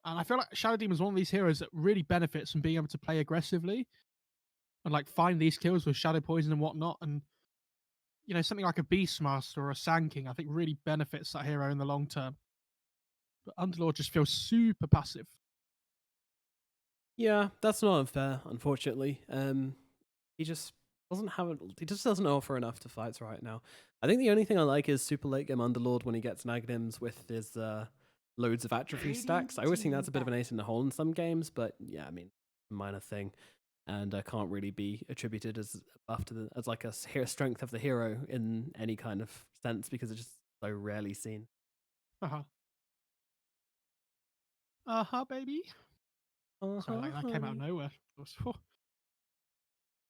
And I feel like Shadow Demon is one of these heroes that really benefits from being able to play aggressively and like find these kills with Shadow Poison and whatnot. And something like a Beastmaster or a Sand King, I think really benefits that hero in the long term. But Underlord just feels super passive. Yeah, that's not unfair, unfortunately. He just doesn't offer enough to fights right now. I think the only thing I like is super late game Underlord when he gets Magnums with his loads of atrophy stacks. I always think that's a bit of an ace in the hole in some games, but yeah, I mean, minor thing, and can't really be attributed as like a strength of the hero in any kind of sense because it's just so rarely seen. Baby. Sorry, that came out of nowhere.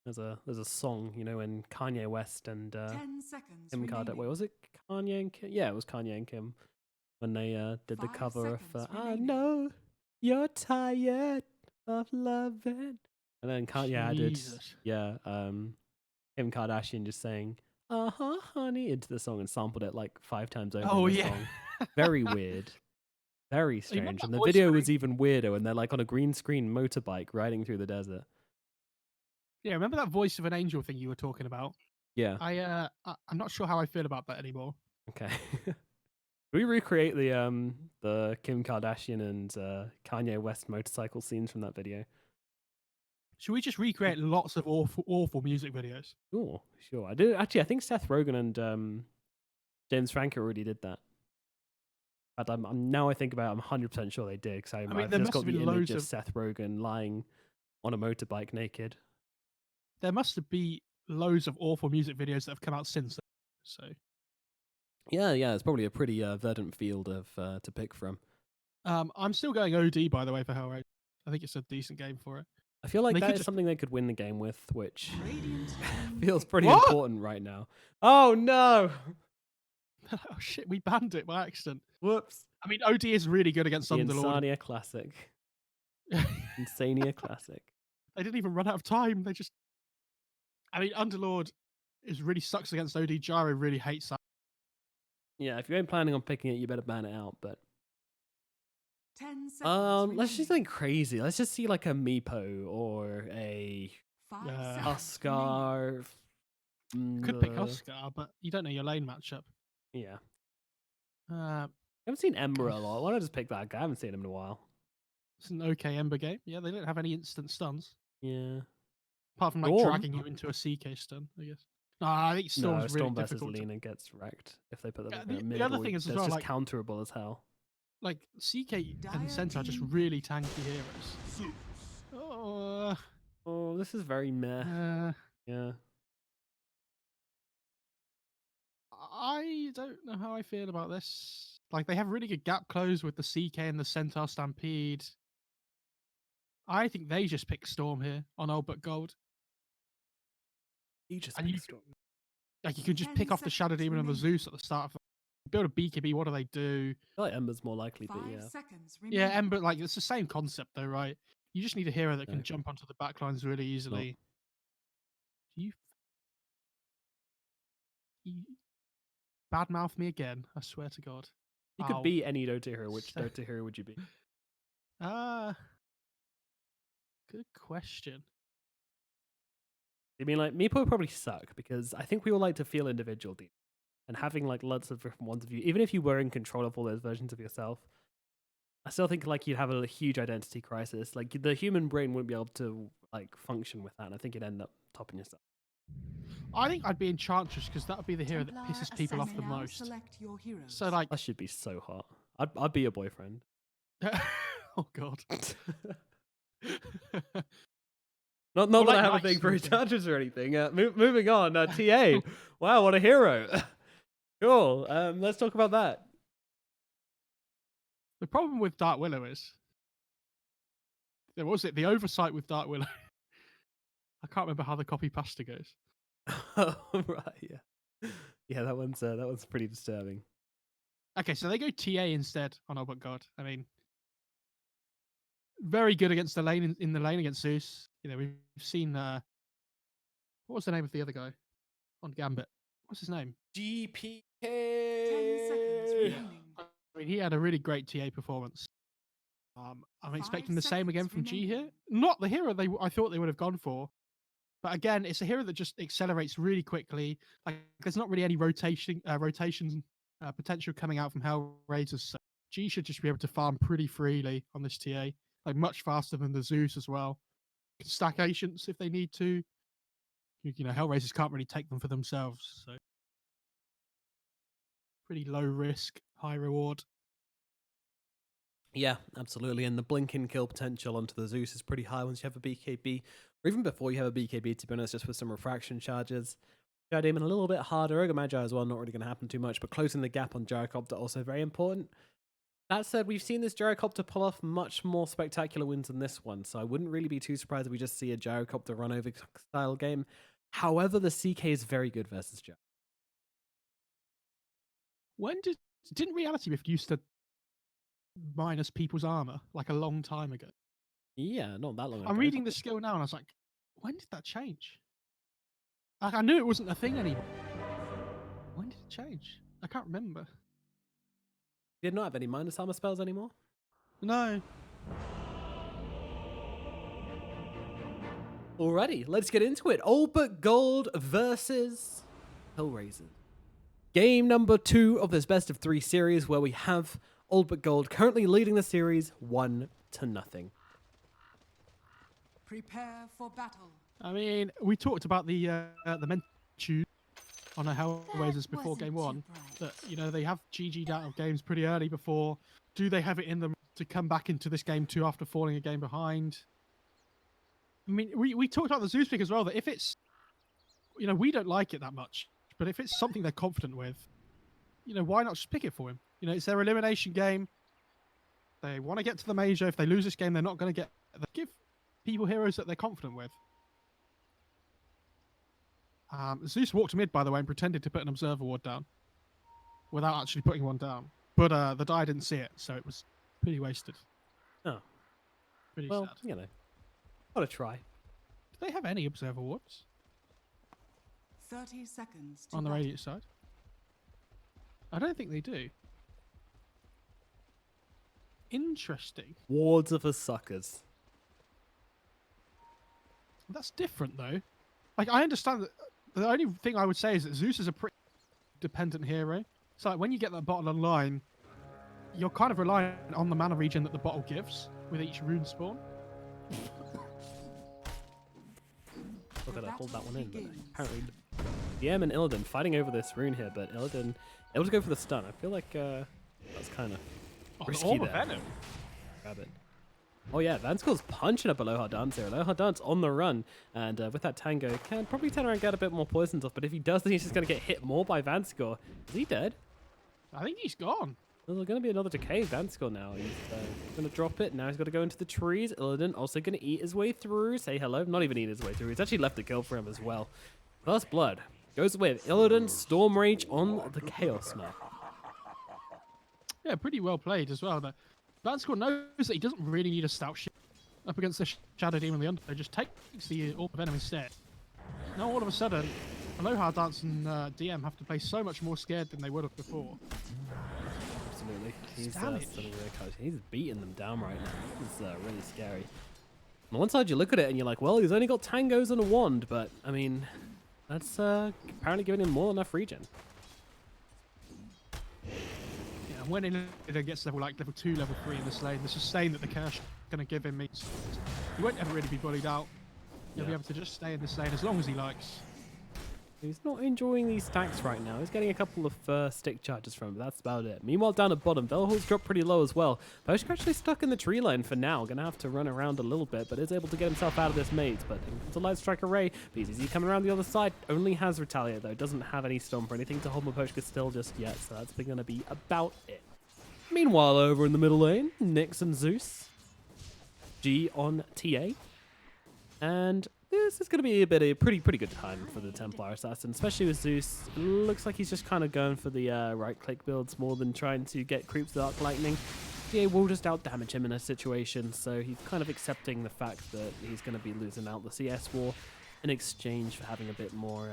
There's a song, when Kanye West and 10 seconds Kim Kardashian. Wait, was it Kanye and Kim? Yeah, it was Kanye and Kim when they did the cover of "I Know You're Tired of Loving," and then Kanye added, Kim Kardashian just saying honey into the song and sampled it like 5 times over in the song. Very weird. Very strange. And the video was even weirder when they're like on a green screen motorbike riding through the desert. Yeah, remember that voice of an angel thing you were talking about? Yeah. I'm not sure how I feel about that anymore. Okay. We recreate the Kim Kardashian and Kanye West motorcycle scenes from that video. Should we just recreate lots of awful music videos? Oh, sure. I think Seth Rogen and James Franco already did that. But now I think about it, I'm 100% sure they did, because I've just got the image of Seth Rogen lying on a motorbike naked. There must be loads of awful music videos that have come out since then. So yeah, it's probably a pretty verdant field of to pick from. I'm still going OD, by the way, for HellRaisers. I think it's a decent game for it. I feel like that is something they could win the game with, which feels pretty important right now. Oh no! Oh shit, we banned it by accident. Whoops. I mean, OD is really good against Underlord. Insania Classic. Insania Classic. They didn't even run out of time. Underlord really sucks against OD. Gyro really hates that. Yeah, if you ain't planning on picking it, you better ban it out, but 10 seconds let's just think crazy. Let's just see like a Meepo or a Huskar. Could pick Huskar, but you don't know your lane matchup. Yeah. I haven't seen Ember a lot. Why don't I just pick that guy? I haven't seen him in a while. It's an okay Ember game. Yeah, they don't have any instant stuns. Yeah. Apart from like dragging you into a CK stun, I guess. No, I think Storm's really versus difficult. Lina gets wrecked if they put them in the mid. Other thing is as well, just counterable as hell. Like CK and Centaur are just really tanky heroes. Oh, this is very meh. Yeah. I don't know how I feel about this. Like, they have really good gap close with the CK and the Centaur Stampede. I think they just pick Storm here on Old But Gold. You just pick Storm. Like, you can just pick off the Shadow Demon and the Zeus at the start of build a BKB. What do they do? I feel like Ember's more likely, but yeah. Yeah, Ember, like, it's the same concept though, right? You just need a hero that can jump onto the backlines really easily. You badmouth me again, I swear to God. You could be any Dota hero. Which Dota hero would you be? Good question. I mean, like, Meepo would probably suck because I think we all like to feel individual deep. And having like lots of different ones of you, even if you were in control of all those versions of yourself, I still think like you'd have a huge identity crisis. Like the human brain wouldn't be able to like function with that. And I think you'd end up topping yourself. I think I'd be Enchantress because that would be the hero that pisses people off the most. So like, that should be so hot. I'd be your boyfriend. Oh God. Not that I have a thing for Enchantress or anything. Moving on. TA. Wow, what a hero. Cool. Let's talk about that. The problem with Dark Willow is the oversight with Dark Willow. I can't remember how the copy pasta goes. Oh, right, yeah, that one's pretty disturbing. Okay, so they go TA instead on Oh But God. I mean, very good against the lane in the lane against Zeus. We've seen what was the name of the other guy on Gambit? What's his name? GPK. 10 seconds remaining. I mean, he had a really great TA performance. I'm 5 expecting the same again seconds from G remaining. here. Not the hero I thought they would have gone for. But again, it's a hero that just accelerates really quickly. Like there's not really any rotation potential coming out from HellRaisers. So G should just be able to farm pretty freely on this TA, like much faster than the Zeus as well. Can stack Ancients if they need to. You know, HellRaisers can't really take them for themselves. So pretty low risk, high reward. Yeah, absolutely. And the blinking kill potential onto the Zeus is pretty high once you have a BKB, or even before you have a BKB, to be honest, just with some refraction charges. Gyro a little bit harder. Ogre Magi as well, not really going to happen too much, but closing the gap on Gyrocopter also very important. That said, we've seen this Gyrocopter pull off much more spectacular wins than this one, so I wouldn't really be too surprised if we just see a Gyrocopter run over style game. However, the CK is very good versus Gyro. Didn't Reality Rift used to minus people's armor like a long time ago? Yeah, not that long ago. I'm reading the skill now and I was like, when did that change? Like, I knew it wasn't a thing anymore. When did it change? I can't remember. You did not have any minus armor spells anymore? No. Alrighty, let's get into it. All But Gold versus HellRaisers. Game number 2 of this best of 3 series, where we have All But Gold currently leading the series 1-0. Prepare for battle. I mean, we talked about the mention on the HellRaisers before wasn't game too 1. bright. That, you know, they have GG'd out of games pretty early before. Do they have it in them to come back into this game 2 after falling a game behind? I mean, we talked about the Zeus pick as well, that if it's, you know, we don't like it that much, but if it's something they're confident with, you know, why not just pick it for him? You know, it's their elimination game. They want to get to the major. If they lose this game, they're not going to get... Give people heroes that they're confident with. Zeus walked mid, by the way, and pretended to put an observer ward down without actually putting one down. But the die didn't see it, so it was pretty wasted. Oh. Pretty Well, sad. you know, gotta try. Do they have any observer wards 30 seconds to on the battle. radius side? I don't think they do. Interesting. Wards are for suckers. That's different, though. Like, I understand that the only thing I would say is that Zeus is a pretty dependent hero. So, like, when you get that bottle online, you're kind of reliant on the mana regen that the bottle gives with each rune spawn. We're gonna hold that one in, but Begins. apparently DM and Illidan fighting over this rune here, but Illidan able to go for the stun. I feel like that's kind of risky Orb of there. Venom. Grab it. Oh yeah, Vanscore's punching up Aloha Dance here. Aloha Dance on the run, and with that Tango, can probably turn around and get a bit more poisons off, but if he does, then he's just going to get hit more by Vanscore. Is he dead? I think he's gone. There's going to be another decay Vanscore now. He's going to drop it. Now he's got to go into the trees. Illidan also going to eat his way through. Say hello. Not even eat his way through. He's actually left the kill for him as well. First blood goes with Illidan Storm Rage on the Chaos now. Yeah, pretty well played as well. But Vanscore knows that he doesn't really need a stout shit up against the Shadow Demon and the Undertow. Just takes the Orb of Venom instead. Now all of a sudden, Aloha Dance and DM have to play so much more scared than they would have before. Absolutely. He's Damage. he's beating them down right now. It's really scary. On one side, you look at it and you're like, well, he's only got tangos and a wand, but I mean, that's apparently giving him more than enough regen. Yeah, and when it gets level 2, level 3 in this lane, the sustain that the Curse is going to give him means he won't ever really be bullied out. He'll be able to just stay in this lane as long as he likes. He's not enjoying these stacks right now. He's getting a couple of stick charges from him, but that's about it. Meanwhile, down at bottom, Velhol's dropped pretty low as well. Poshka actually stuck in the tree line for now. Gonna have to run around a little bit, but is able to get himself out of this maze. But it's a Light Strike Array. BZZ coming around the other side. Only has Retaliate, though. Doesn't have any Stomp or anything to hold Poshka still just yet, so that's gonna be about it. Meanwhile, over in the middle lane, Nyx and Zeus. G on TA. And this is going to be a pretty good time for the Templar Assassin, especially with Zeus. Looks like he's just kind of going for the right-click builds more than trying to get creeps with Arc Lightning. TA will just out-damage him in a situation, so he's kind of accepting the fact that he's going to be losing out the CS war in exchange for having a bit more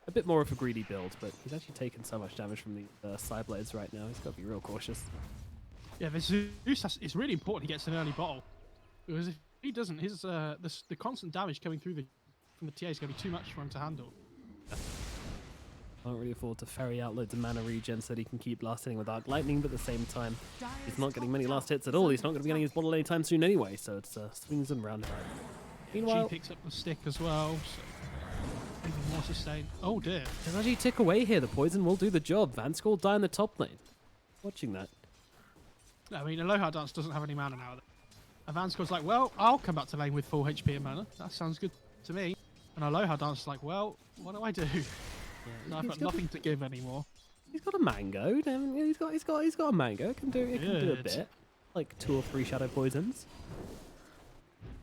of a greedy build. But he's actually taken so much damage from the Psyblades right now. He's got to be real cautious. Yeah, the Zeus it's really important he gets an early bottle. Because if he doesn't, his the constant damage coming through from the TA is going to be too much for him to handle. Can't really afford to ferry out loads of mana regen so that he can keep last hitting with Arc Lightning, but at the same time, he's not getting many last hits at all. He's not going to be getting his bottle anytime soon anyway, so it's swings and roundabouts. Meanwhile, She picks up the stick as well, so even more sustain. Oh dear. there's actually tick away here. The poison will do the job. Vanska will die in the top lane. Watching that. I mean, Aloha Dance doesn't have any mana now. And Vanscore's like, well, I'll come back to lane with full HP and mana. That sounds good to me. And Aloha Dance is like, well, what do I do? Yeah, I've got nothing to give anymore. He's got a mango. He's got a mango. It can do a Good. bit. Like 2 or 3 shadow poisons.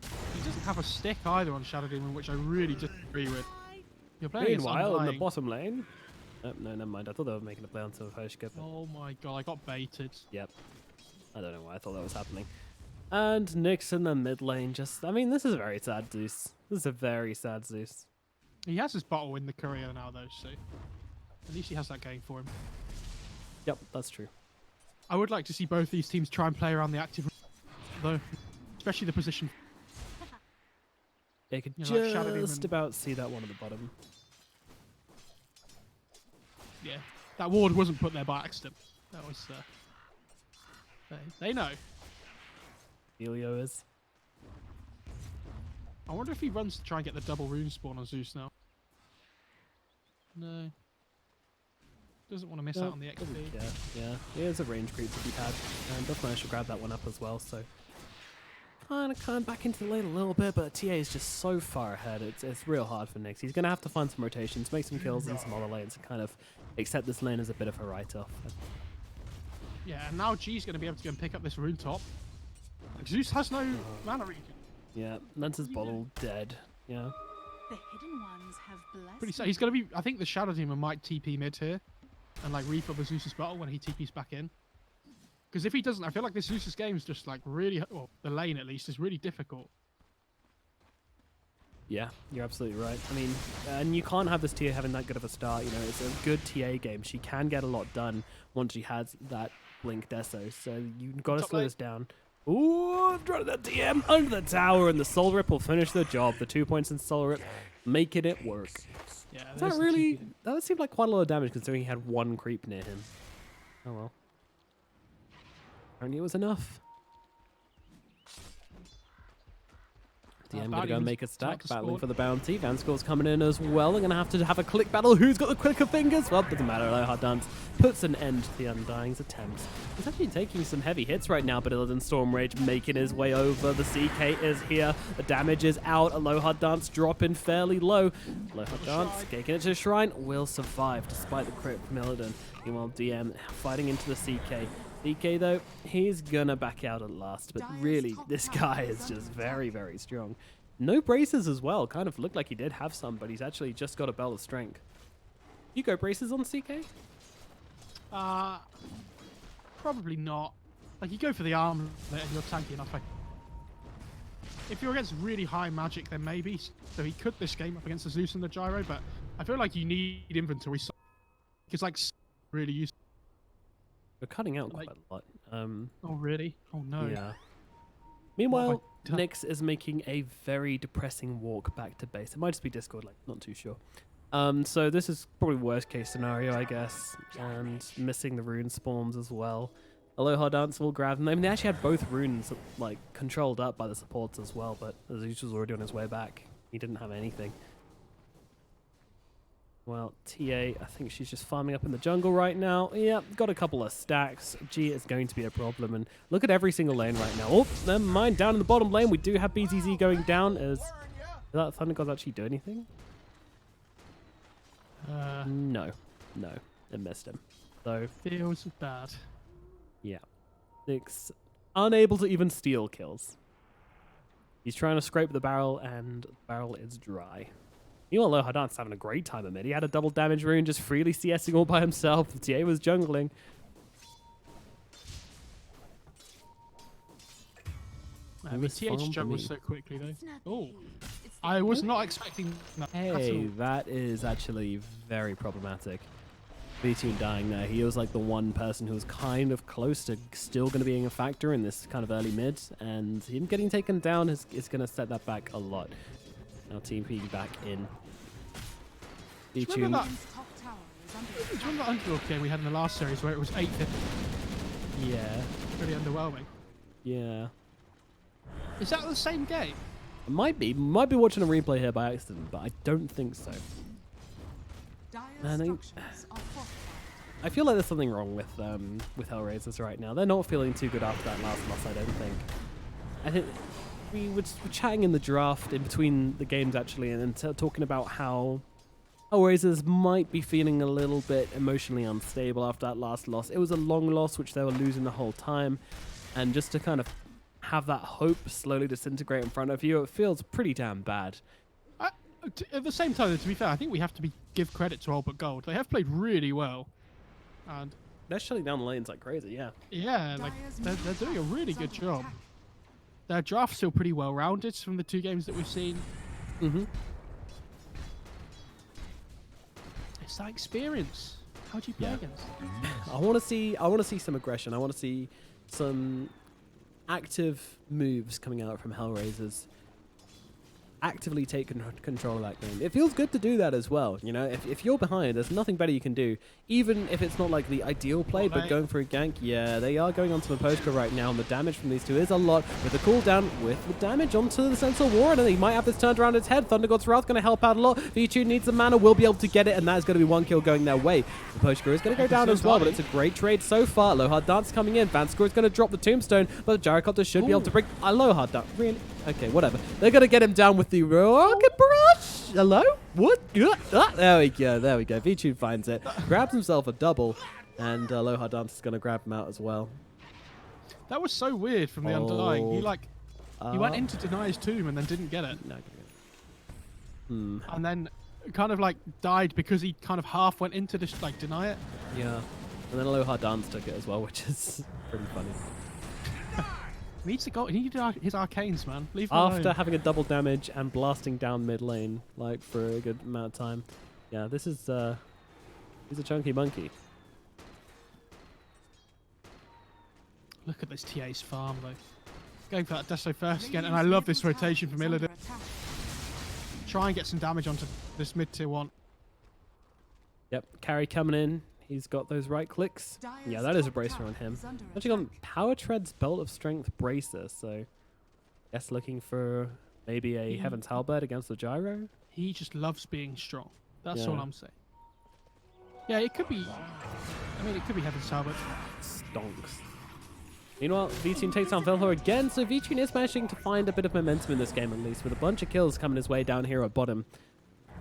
He doesn't have a stick either on Shadow Demon, which I really disagree with. You're playing against Meanwhile, in the Undying. bottom lane. Oh, no, never mind. I thought they were making a play onto Hoshka. Oh my god, I got baited. Yep. I don't know why I thought that was happening. And Nyx in the mid lane just... I mean, this is a very sad Zeus. This is a very sad Zeus. He has his bottle in the courier now, though, so at least he has that going for him. Yep, that's true. I would like to see both these teams try and play around the active, though, especially the position. They could You know, like Shadow just Demon. about see that one at the bottom. Yeah, that ward wasn't put there by accident. That was. They know. Elio is. I wonder if he runs to try and get the double rune spawn on Zeus now. No. Doesn't want to miss out on the XP. Yeah. There's a range creep to be had. And Duff managed to grab that one up as well, so... Kind of back into the lane a little bit, but TA is just so far ahead. It's real hard for Nyx. He's going to have to find some rotations, make some kills in some other lanes, and kind of accept this lane as a bit of a write-off. Yeah, and now G's going to be able to go and pick up this rune top. Like, Zeus has no mana regen. Yeah, Lence's bottle dead. Yeah. The hidden ones have blessed. Pretty sad. He's going to be. I think the Shadow Demon might TP mid here and like refill the Zeus's bottle when he TPs back in. Because if he doesn't, I feel like this Zeus's game is just like really. Well, the lane at least is really difficult. Yeah, you're absolutely right. I mean, and you can't have this TA having that good of a start. You know, it's a good TA game. She can get a lot done once she has that Blink Deso. So you've got to Top slow lane. this down. Ooh, trying that DM under the tower, and the Soul Rip will finish the job. The 2 points in Soul Rip, making it work. Yeah, Is there's that the really? TP. That would seem like quite a lot of damage considering he had 1 creep near him. Oh well. Apparently it was enough. DM gonna go and make a stack, battling for the bounty. Vanscore's coming in as well. They're gonna have a click battle. Who's got the quicker fingers? Well, doesn't matter. Aloha Dance puts an end to the Undying's attempts. He's actually taking some heavy hits right now, but Illidan Stormrage making his way over. The CK is here. The damage is out. Aloha Dance dropping fairly low. Aloha Dance taking it to the shrine will survive despite the crit from Illidan. Meanwhile, DM fighting into the CK. DK though, he's gonna back out at last, but really, this guy is just very, very strong. No braces as well, kind of looked like he did have some, but he's actually just got a belt of strength. You go braces on CK? Probably not. Like, you go for the arm and you're tanky enough. Like, if you're against really high magic, then maybe. So he could this game up against the Zeus and the Gyro, but I feel like you need inventory. Because, like, really useful. We're cutting out Like- quite a lot. Oh, really? Oh, no. Yeah. Meanwhile, What have I done? Nyx is making a very depressing walk back to base. It might just be Discord, like, not too sure. So this is probably worst case scenario, I guess, and missing the rune spawns as well. Aloha Dance will grab them. I mean, they actually had both runes, like, controlled up by the supports as well, but Zeus was already on his way back. He didn't have anything. Well, TA, I think she's just farming up in the jungle right now. Yeah, got a couple of stacks. G is going to be a problem. And look at every single lane right now. Oh, never mind. Down in the bottom lane, we do have BZZ going down. Is that Thunder God actually do anything? No. It missed him. So, Feels bad. yeah. Nyx unable to even steal kills. He's trying to scrape the barrel, and the barrel is dry. Meanwhile, Aloha Dance having a great time in mid. He had a double damage rune, just freely CSing all by himself. The TA was jungling. I mean, was TH fun for juggles me. so quickly, though. It's not Oh, me. It's the I was not expecting that at Hey, all. that is actually very problematic. V-Tune dying there. He was like the one person who was kind of close to still going to being a factor in this kind of early mid, and him getting taken down is going to set that back a lot. Now Team P back in. V-Tune. Do you remember that underdog game we had in the last series where it was 8-50? Yeah. Really underwhelming. Yeah. Is that the same game? It might be. Might be watching a replay here by accident, but I don't think so. I feel like there's something wrong with HellRaisers right now. They're not feeling too good after that last loss, I don't think. I think we were chatting in the draft in between the games actually, and talking about how HellRaisers might be feeling a little bit emotionally unstable after that last loss. It was a long loss, which they were losing the whole time, and just to kind of have that hope slowly disintegrate in front of you, it feels pretty damn bad. At the same time, to be fair, I think we have to give credit to All But Gold. They have played really well. And they're shutting down the lanes like crazy, yeah. Yeah, like they're doing a really good job. Their draft's still pretty well rounded from the 2 games that we've seen. Mm-hmm. It's that experience. How do you play against? I want to see some aggression. I want to see some active moves coming out from HellRaisers. Actively take control of that game. It feels good to do that as well. You know, if you're behind, there's nothing better you can do. Even if it's not like the ideal play, but going for a gank. Yeah, they are going onto the poster right now, and the damage from these two is a lot. With the cooldown, with the damage onto the Sensor Warren, and he might have this turned around its head. Thunder God's Wrath going to help out a lot. V-Tune needs the mana, will be able to get it, and that is going to be 1 kill going their way. The poster is going to go down as well, but it's a great trade so far. Lohard Dance coming in. Vanscore is going to drop the tombstone, but the Gyrocopter should be able to bring Lohard Dance. Really? Okay, whatever. They're going to get him down with the rocket barrage. Hello? What? There we go. There we go. V-Tune finds it. Grabs himself a double. And Lohard Dance is going to grab him out as well. That was so weird from the Undying. He went into deny his tomb and then didn't get it. No. And then kind of like died because he kind of half went into this like deny it. Yeah. And then Lohard Dance took it as well, which is pretty funny. He needs to go. He needs his arcanes, man. Leave him alone. After having a double damage and blasting down mid lane, like for a good amount of time. Yeah, this is he's a chunky monkey. Look at this TA's farm though. Going for that Desto first again, and I love this rotation from Illidan. Try and get some damage onto this mid tier 1. Yep, carry coming in. He's got those right clicks. Yeah, that is a bracer on him. Actually got Power Tread's Belt of Strength bracer, so guess looking for maybe a Heaven's Halberd against the Gyro. He just loves being strong. That's all I'm saying. Yeah, it could be. I mean, it could be Heaven's Halberd. Stonks. Meanwhile, V-Tune takes on Velho again, so V-Tune is managing to find a bit of momentum in this game at least, with a bunch of kills coming his way down here at bottom.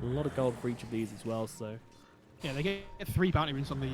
A lot of gold for each of these as well, so... Yeah, they get 3 bounty runes on the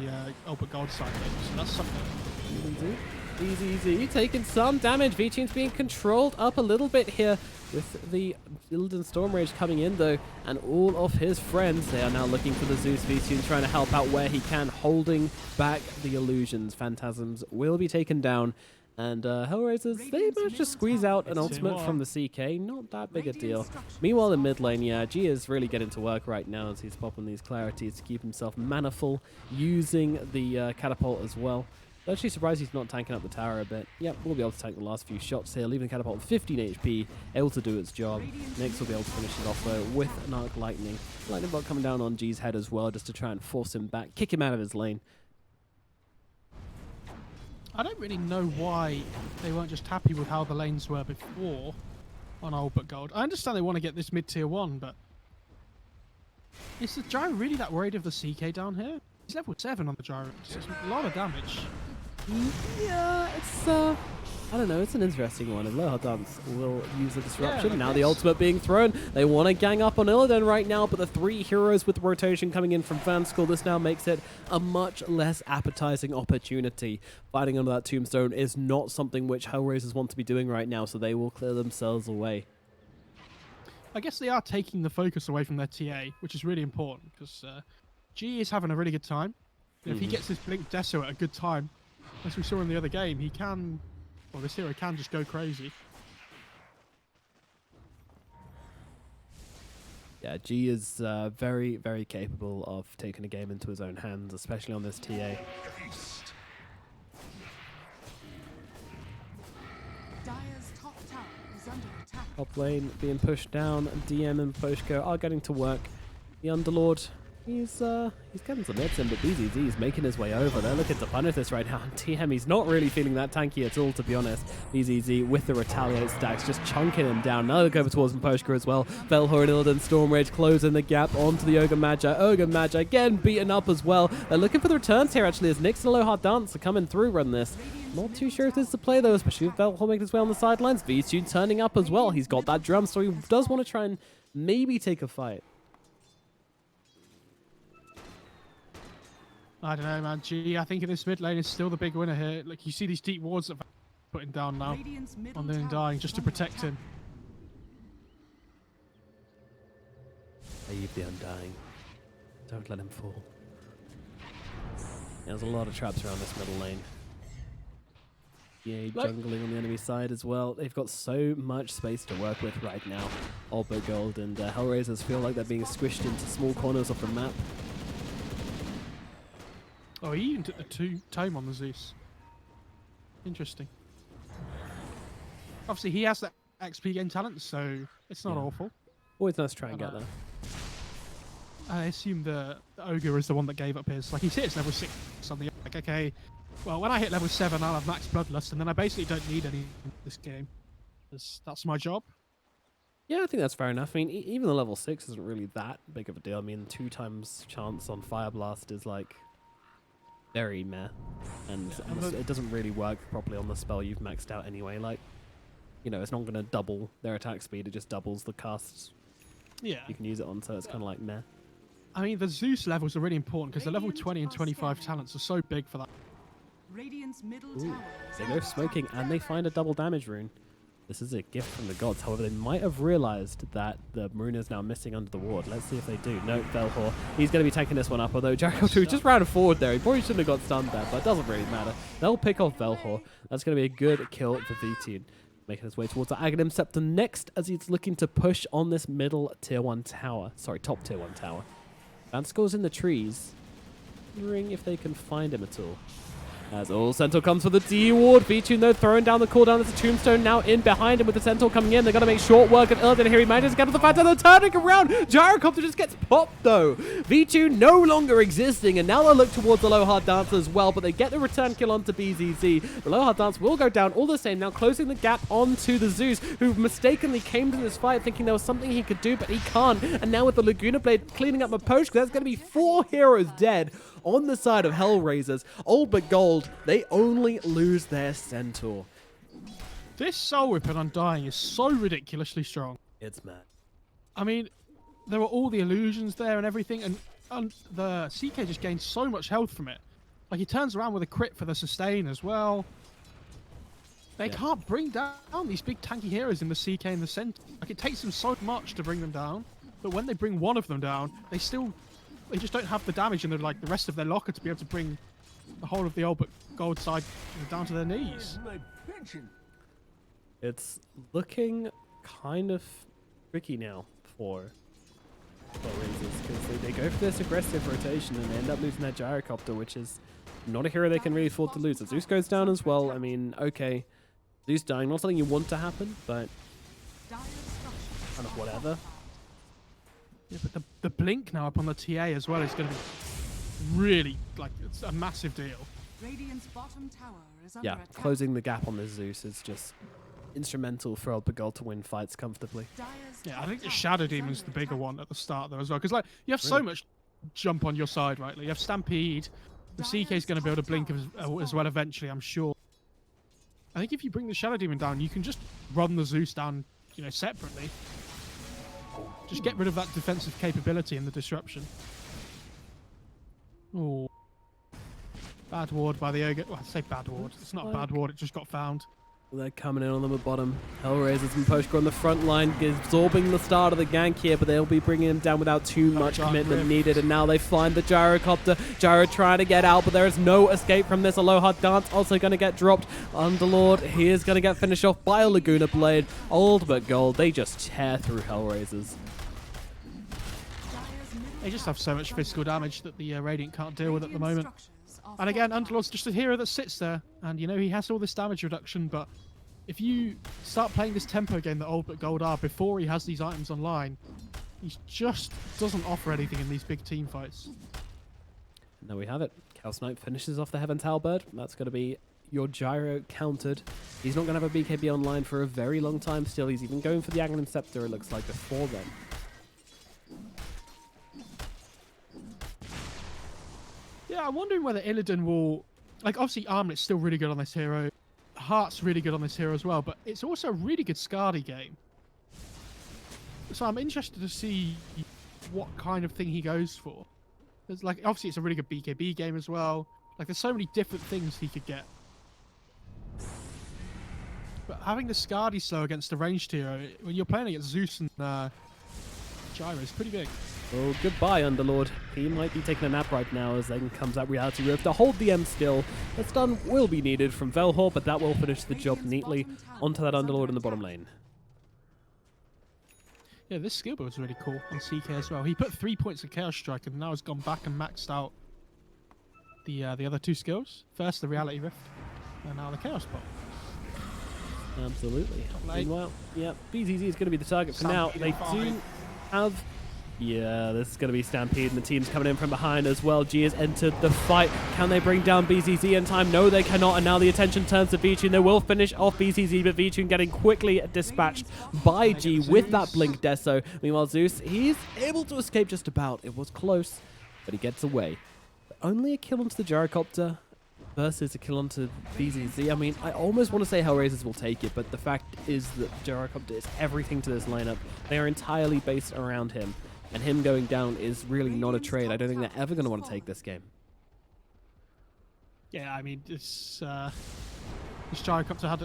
All But Gold side, so that's something. Easy. Taking some damage. V-Tune's being controlled up a little bit here with the Illidan Storm Rage coming in, though, and all of his friends. They are now looking for the Zeus. V-Tune trying to help out where he can, holding back the illusions. Phantasms will be taken down. And HellRaisers, they managed to squeeze out an ultimate from the CK. Not that big a deal. Meanwhile, in mid lane, yeah, G is really getting to work right now as he's popping these clarities to keep himself maniful, using the catapult as well. I'm actually surprised he's not tanking up the tower a bit. Yep, we'll be able to tank the last few shots here, leaving the catapult with 15 HP, able to do its job. Next, we'll be able to finish it off, though, with an Arc Lightning. Lightning Bolt coming down on G's head as well, just to try and force him back, kick him out of his lane. I don't really know why they weren't just happy with how the lanes were before on All But Gold. I understand they want to get this mid-tier 1, but... Is the Gyro really that worried of the CK down here? He's level 7 on the Gyro. It's a lot of damage. Yeah, it's I don't know, it's an interesting one. And Lohard Dance will use the disruption. Yeah, now the ultimate being thrown. They want to gang up on Illidan right now, but the 3 heroes with rotation coming in from Vanscore, this now makes it a much less appetizing opportunity. Fighting under that tombstone is not something which HellRaisers want to be doing right now, so they will clear themselves away. I guess they are taking the focus away from their TA, which is really important, because G is having a really good time. If he gets his Blink Deso at a good time, as we saw in the other game, he can... Well, this hero can just go crazy. Yeah, G is very, very capable of taking a game into his own hands, especially on this TA. Dire's top tower is under attack. Top lane being pushed down. DM and Poshko are getting to work. The Underlord, he's getting some hits in, but BZZ is making his way over. They're looking to punish this right now. And TM, he's not really feeling that tanky at all, to be honest. BZZ with the retaliate stacks, just chunking him down. Now they look over towards Poshko as well. Velhor and Illidan Stormrage closing the gap onto the Ogre Magi. Ogre Magi getting beaten up as well. They're looking for the returns here, actually, as Nyx and Aloha Dance are coming through run this. Not too sure if this is the play, though, especially with Velhor making his way on the sidelines. V2 turning up as well. He's got that drum, so he does want to try and maybe take a fight. I don't know, man. G, I think in this mid lane is still the big winner here. Like, you see these deep wards that putting down now Radiant's middle on the tower Undying is just to under protect attack. him. Leave the Undying. Don't let him fall. There's a lot of traps around this middle lane. Yeah, jungling on the enemy side as well. They've got so much space to work with right now. All but Gold and HellRaisers feel like they're being squished into small corners of the map. Oh, he even took the tome on the Zeus. Interesting. Obviously, he has that XP gain talent, so it's not awful. Always nice to try and get there. I assume the Ogre is the one that gave up his. Like, he hits level 6 on the. Like, okay, well, when I hit level 7, I'll have max Bloodlust, and then I basically don't need any in this game. That's my job. Yeah, I think that's fair enough. I mean, even the level 6 isn't really that big of a deal. I mean, 2 times chance on Fire Blast is like very meh, and it doesn't really work properly on the spell you've maxed out anyway. Like, you know, it's not going to double their attack speed, it just doubles the casts you can use it on, so it's kind of like meh. I mean, the Zeus levels are really important because the level 20 and 25 talents are so big for that. Radiant's middle Ooh, tower is they under go smoking attack. and they find a double damage rune. This is a gift from the gods. However, they might have realized that the rune is now missing under the ward. Let's see if they do. No, Velhor. He's going to be tanking this one up, although Jericho 2 just ran forward there. He probably shouldn't have got stunned there, but it doesn't really matter. They'll pick off Velhor. That's going to be a good kill for V-Team. Making his way towards the Aghanim Scepter next as he's looking to push on this middle tier 1 tower. Sorry, top tier 1 tower. Vance goes in the trees. Wondering if they can find him at all. As all Centaur comes for the D ward. V2 though throwing down the cooldown. There's a tombstone now in behind him with the Centaur coming in. They're going to make short work of Illidan here. He manages to get to the fact that they're turning around. Gyrocopter just gets popped though. V2 no longer existing, and now they'll look towards Aloha Dance as well, but they get the return kill onto BZZ. Aloha Dance will go down all the same, now closing the gap onto the Zeus, who mistakenly came to this fight thinking there was something he could do, but he can't. And now with the Laguna Blade cleaning up Maposhka, there's going to be 4 heroes dead on the side of HellRaisers. Old but Gold, they only lose their Centaur. This Soul Whip and Undying is so ridiculously strong. It's mad. I mean, there were all the illusions there and everything, and the CK just gained so much health from it. Like, he turns around with a crit for the sustain as well. They can't bring down these big tanky heroes in the CK and the center. Like, it takes them so much to bring them down, but when they bring one of them down, they just don't have the damage and the rest of their locker to be able to bring the whole of the old but Gold side down to their knees. It's looking kind of tricky now for HellRaisers because they go for this aggressive rotation and they end up losing their Gyrocopter, which is not a hero they can really afford to lose. The Zeus goes down as well. I mean, okay, Zeus dying, not something you want to happen, but kind of whatever. Yeah, but the blink now up on the TA as well is going to be really, it's a massive deal. Radiant's bottom tower is under Yeah, attack. closing the gap on the Zeus is just instrumental for Old Gold to win fights comfortably. Dire's Yeah, I top think the tower Shadow is Demon's under the bigger attack. one at the start though as well, because you have so much jump on your side, right? Like, you have Stampede. The CK's going to be able to blink as well eventually, I'm sure. I think if you bring the Shadow Demon down, you can just run the Zeus down, separately. Just get rid of that defensive capability and the disruption. Oh. Bad ward by the Ogre. Well, I say bad ward. It's not a bad ward, it just got found. They're coming in on them at bottom. HellRaisers and Poshko on the front line, absorbing the start of the gank here, but they'll be bringing him down without too much commitment needed. And now they find the Gyrocopter. Gyro trying to get out, but there is no escape from this. Aloha Dance also going to get dropped. Underlord, he is going to get finished off by a Laguna Blade. Old but Gold, they just tear through HellRaisers. They just have so much physical damage that the Radiant can't deal with at the moment. And again, Underlord's just a hero that sits there, and you know, he has all this damage reduction, but if you start playing this tempo game that Old But Gold are before he has these items online, he just doesn't offer anything in these big team fights. And there we have it. Chaos Knight finishes off the Heaven's Halberd. That's going to be your gyro countered. He's not going to have a BKB online for a very long time still. He's even going for the Aghanim Scepter, it looks like, before then. Yeah, I'm wondering whether Illidan will... Like, obviously, Armlet's still really good on this hero. Heart's really good on this hero as well, but it's also a really good Skadi game. So I'm interested to see what kind of thing he goes for. There's like, obviously, it's a really good BKB game as well. Like, there's so many different things he could get. But having the Skadi slow against the ranged hero, when you're playing against Zeus and Gyro, is pretty big. Well, goodbye, Underlord. He might be taking a nap right now as then comes that Reality Rift to hold the M still. The stun will be needed from Velhor, but that will finish the job neatly onto that Underlord in the bottom lane. Yeah, this skill build is really cool on CK as well. He put 3 points of Chaos Strike and now has gone back and maxed out the other two skills. First the Reality Rift, and now the Chaos Bot. Absolutely. Meanwhile, yeah, BZZ is going to be the target for now. They do have... Yeah, this is going to be Stampede, and the team's coming in from behind as well. G has entered the fight. Can they bring down BZZ in time? No, they cannot, and now the attention turns to Vichun. They will finish off BZZ, but Vichun getting quickly dispatched by G with that Blink Deso. Meanwhile, Zeus, he's able to escape just about. It was close, but he gets away. But only a kill onto the Gyrocopter versus a kill onto BZZ. I mean, I almost want to say HellRaisers will take it, but the fact is that Gyrocopter is everything to this lineup. They are entirely based around him. And him going down is really not a trade. I don't think they're ever going to want to take this game. Yeah, I mean, this Gyrocopter had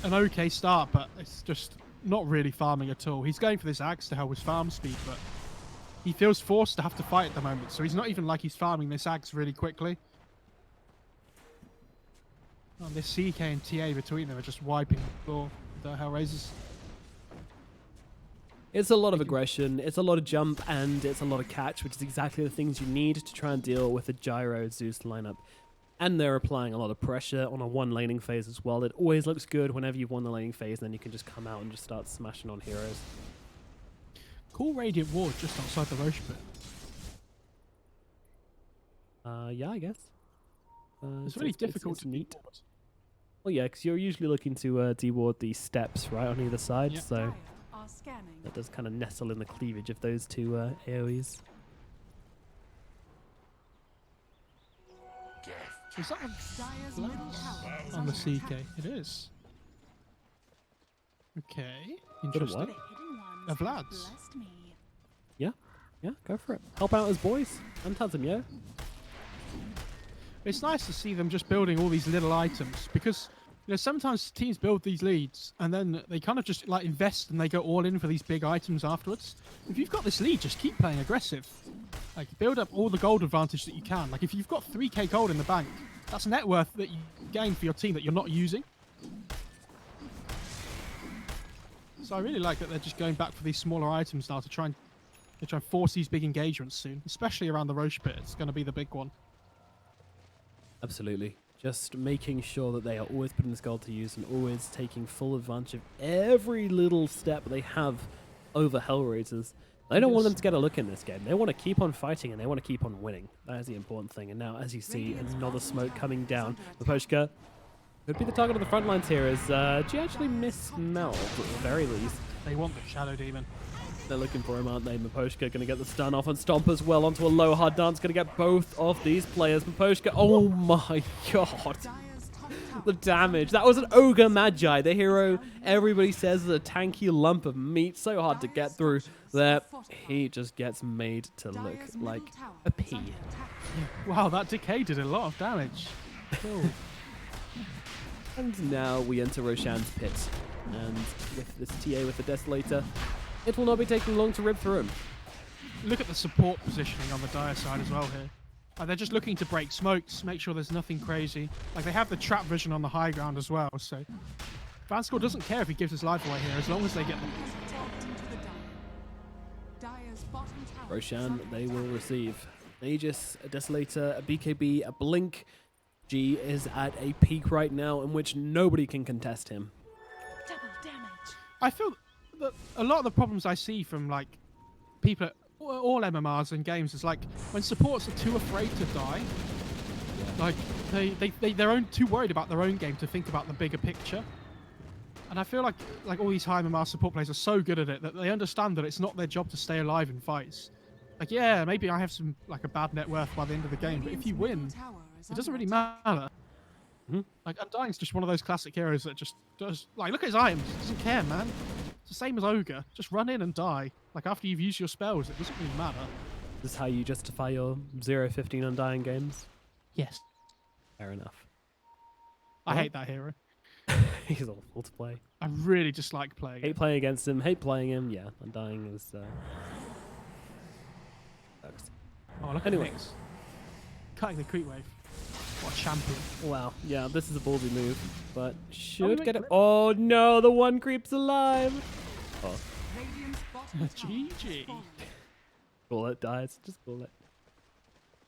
an okay start, but it's just not really farming at all. He's going for this Axe to help his farm speed, but he feels forced to have to fight at the moment, so he's not even like he's farming this Axe really quickly. And this CK and TA between them are just wiping the floor, the HellRaisers. It's a lot of aggression, it's a lot of jump, and it's a lot of catch, which is exactly the things you need to try and deal with the Gyro Zeus lineup. And they're applying a lot of pressure on a one laning phase as well. It always looks good whenever you've won the laning phase, and then you can just come out and just start smashing on heroes. Cool Radiant Ward just outside the Roche pit. Yeah, I guess. It's really difficult it's to neat. ward. Well, yeah, because you're usually looking to deward the steps, right, on either side, Yep. so that does kind of nestle in the cleavage of those two AoEs. Is that on the CK? It is. Okay, interesting. what? A Vlad's. Yeah, go for it. Help out his boys. And Tazim, yo. It's nice to see them just building all these little items because, you know, sometimes teams build these leads and then they kind of just like invest and they go all in for these big items afterwards. If you've got this lead, just keep playing aggressive. Like, build up all the gold advantage that you can. Like, if you've got 3k gold in the bank, that's net worth that you gain for your team that you're not using. So I really like that they're just going back for these smaller items now to try and force these big engagements soon, especially around the Roche pit. It's going to be the big one. Absolutely. Just making sure that they are always putting this gold to use and always taking full advantage of every little step they have over HellRaisers. They don't want them to get a look in this game. They want to keep on fighting and they want to keep on winning. That is the important thing. And now, as you see, another smoke coming down. Maposhka could be the target of the front lines here as she actually missmelled at the very least. They want the Shadow Demon. They're looking for him, aren't they? Maposhka going to get the stun off and Stomp as well onto a low hard dance. Going to get both of these players. Maposhka, oh my god. The damage. That was an Ogre Magi, the hero everybody says is a tanky lump of meat. So hard to get through there. He just gets made to look like a pea. Wow, that decay did a lot of damage. Cool. And now we enter Roshan's pit. And with this TA with the Desolator, it will not be taking long to rip through him. Look at the support positioning on the Dire side as well here. They're just looking to break smokes, make sure there's nothing crazy. Like, they have the trap vision on the high ground as well, so Vanscore doesn't care if he gives his life away here as long as they get them. Dire's bottom tower is Roshan, under they attack. will receive Aegis, a Desolator, a BKB, a Blink. G is at a peak right now in which nobody can contest him. Double damage. I feel that a lot of the problems I see from like people at all MMRs and games is like when supports are too afraid to die. Like they're too worried about their own game to think about the bigger picture. And I feel like all these high MMR support players are so good at it that they understand that it's not their job to stay alive in fights. Like, yeah, maybe I have some like a bad net worth by the end of the game, but if you win, it doesn't really matter. Like, Undying's just one of those classic heroes that just does, like, look at his items, doesn't care, man. It's the same as Ogre, just run in and die. Like, after you've used your spells, it doesn't really matter. This is how you justify your 0-15 Undying games? Yes. Fair enough. I hate that hero. He's awful to play. I really dislike playing Hate it. playing against him, hate playing him. Yeah, Undying is... sucks. Oh, look Anyway. at Nyx. Cutting the creep wave. What a champion. Wow, yeah, this is a ballsy move, but we should make get it. it. Oh no, the one creep's alive. Oh, Radiant's bottom tower GG. has fallen. call it, dies. Just call it.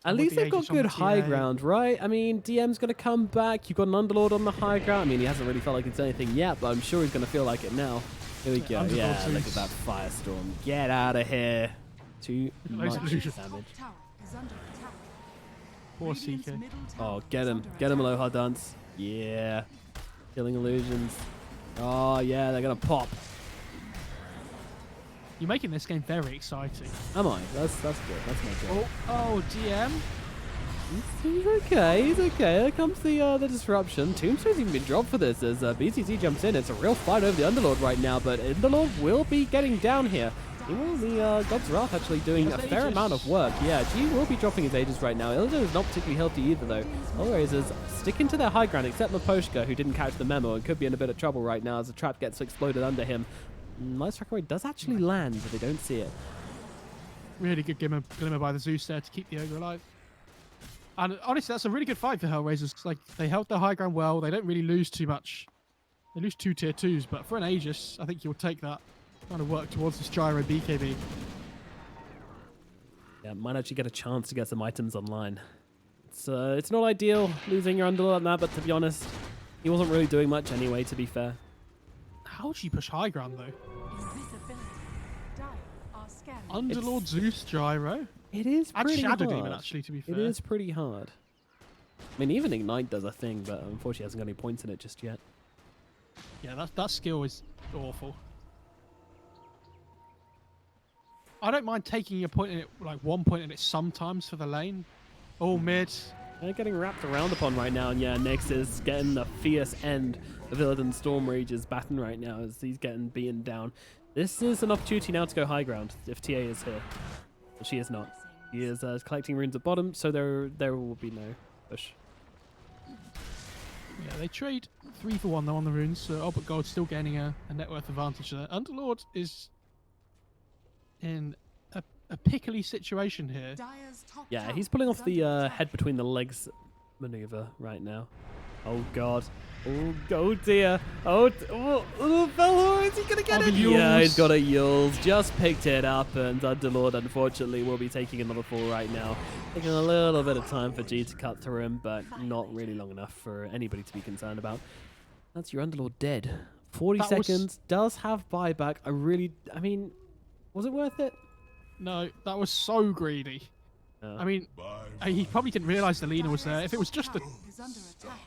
At And with least the they've got Aegis on good the high TA. ground, right? I mean, DM's going to come back. You've got an Underlord on the high ground. I mean, he hasn't really felt like it's anything yet, but I'm sure he's going to feel like it now. Here we go. Underlord Yeah, look at Zeus. that firestorm. Get out of here. Too Loads much of Dire's illusion. top damage. tower is under attack. Poor Radiant's CK. middle tower Oh, get is him. under Get him, attack. Aloha Dance. Yeah. Killing illusions. Oh, yeah, they're going to pop. You're making this game very exciting. Am I? That's good. That's my job. Oh, DM. He's okay. He's okay. There comes the disruption. Tombstone's even been dropped for this as BCC jumps in. It's a real fight over the Underlord right now, but Underlord will be getting down here. Even the God's Wrath actually doing a His fair Aegis. amount of work. Yeah, G will be dropping his Aegis right now. Illidan is not particularly healthy either, though. HellRaisers sticking to their high ground, except Maposhka, who didn't catch the memo and could be in a bit of trouble right now as the trap gets exploded under him. Nice Rockaway does actually land, but they don't see it. Really good glimmer by the Zeus there to keep the Ogre alive. And honestly, that's a really good fight for HellRaisers. 'Cause, like, they held their high ground well. They don't really lose too much. They lose 2 tier 2s, but for an Aegis, I think you'll take that. Trying to work towards this Gyro BKB. Yeah, might actually get a chance to get some items online. It's not ideal losing your Underlord on that, but to be honest, he wasn't really doing much anyway, to be fair. How would you push high ground, though? Invisibility. Dire are scanning. Underlord Zeus Gyro? It is Add pretty Shadow hard. Demon, actually, to be fair. It is pretty hard. I mean, even Ignite does a thing, but unfortunately hasn't got any points in it just yet. Yeah, that skill is awful. I don't mind taking a point in it, like 1 point in it sometimes for the lane. All mid. They're getting wrapped around upon right now, and yeah, Nyx is getting the fierce end of Illidan Storm Rage's baton right now as he's getting beaten down. This is an opportunity now to go high ground if TA is here. But she is not. He is collecting runes at bottom, so there will be no push. Yeah, they trade 3 for 1 though on the runes, so Albert Gold's still gaining a net worth advantage there. Underlord is in a pickly situation here. Dire's top Yeah, tower he's pulling is off the under attack. head between the legs maneuver right now. Oh god. Oh dear. Oh, Velhor, is he gonna get Oh, it? the Yeah, Yules. he's got a Yules. Just picked it up, and Underlord unfortunately will be taking another fall right now. Taking a little bit of time for G to cut through him, but not really long enough for anybody to be concerned about. That's your Underlord dead. 40 That was- seconds, does have buyback. I mean, was it worth it? No, that was so greedy. I mean, he probably didn't realise the Lena was there. If it was just the... Tower is under attack.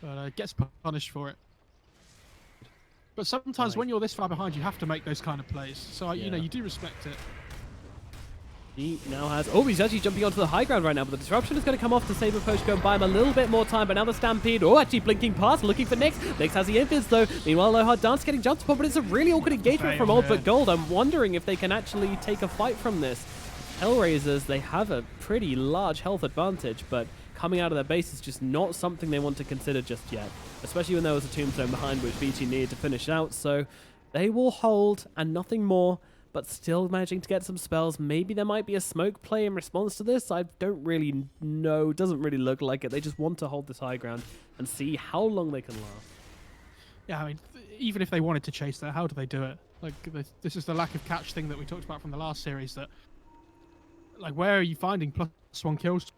But gets punished for it. But sometimes Right. when you're this far behind, you have to make those kind of plays. So, you know, Yeah. you do respect it. He now has... Oh, he's actually jumping onto the high ground right now, but the disruption is going to come off to save Maposhka and buy him a little bit more time. But now the Stampede... Oh, actually blinking past, looking for Nyx. Nyx has the invis, though. Meanwhile, Aloha Dance getting jumped upon, but it's a really awkward engagement from Fail Old here. But Gold. I'm wondering if they can actually take a fight from this. HellRaisers, they have a pretty large health advantage, but coming out of their base is just not something they want to consider just yet. Especially when there was a Tombstone behind, which BT needed to finish out. So they will hold and nothing more, but still managing to get some spells. Maybe there might be a smoke play in response to this. I don't really know. Doesn't really look like it. They just want to hold this high ground and see how long they can last. Yeah, I mean, even if they wanted to chase that, how do they do it? Like, this is the lack of catch thing that we talked about from the last series. That, like, where are you finding +1 kills?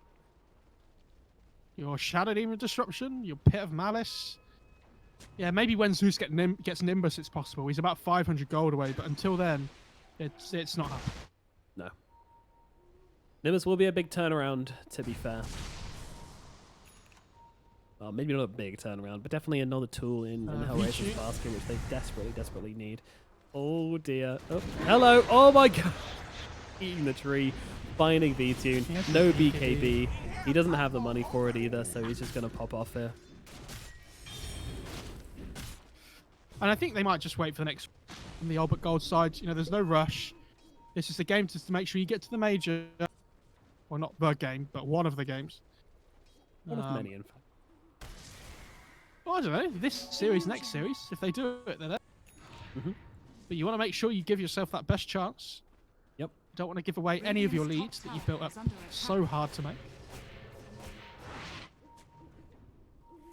Your Shadow Demon Disruption, your Pit of Malice. Yeah, maybe when Zeus gets Nimbus, it's possible. He's about 500 gold away, but until then, it's not happening. No. Nimbus will be a big turnaround, to be fair. Well, maybe not a big turnaround, but definitely another tool in HellRaisers' basket, which they desperately need. Oh dear. Oh, hello. Oh my god. Eating the tree. Finding V-Tune. No BKB. He doesn't have the money for it either, so he's just going to pop off here. And I think they might just wait for the next on the Albert Gold side. You know, there's no rush. This is the game to make sure you get to the major. Well, not the game, but one of the games. One of many, in fact. Well, I don't know. This series, next series, if they do it, they're there. But you want to make sure you give yourself that best chance. Yep. You don't want to give away any of your leads that you've built up so hard to make.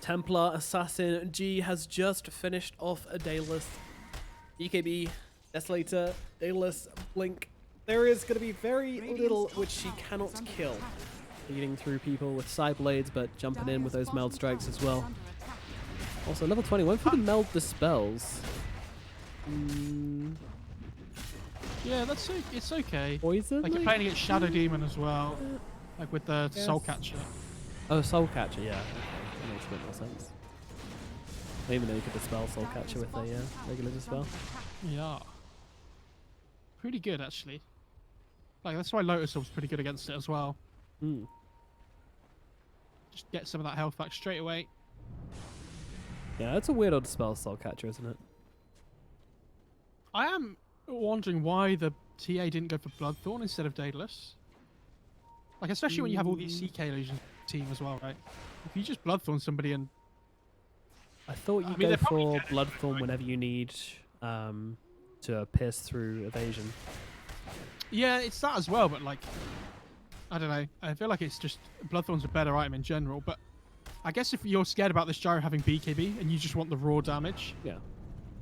Templar Assassin G has just finished off a Daedalus. EKB, Desolator, Daedalus, Blink. There is going to be very little which she cannot kill. Leading through people with side blades, but jumping in with those meld strikes as well. Also, level 21 for the meld dispels. Yeah, it's okay. Poison? Like, you're playing against Shadow Demon as well. Like with the Soul Catcher. Oh, Soul Catcher, yeah. That makes a bit more sense. I didn't even know you could dispel Soul Catcher with a regular dispel. Yeah. Pretty good, actually. Like, that's why Lotus was pretty good against it as well. Just get some of that health back straight away. Yeah, it's a weird old dispel Soul Catcher, isn't it? I am wondering why the TA didn't go for Bloodthorn instead of Daedalus. Like, especially when you have all these CK illusions team as well, right? If you just Bloodthorn somebody and... I thought you go for Bloodthorn whenever you need to pierce through evasion. Yeah, it's that as well, but like... I don't know. I feel like it's just... Bloodthorn's a better item in general, but... I guess if you're scared about this gyro having BKB and you just want the raw damage... Yeah,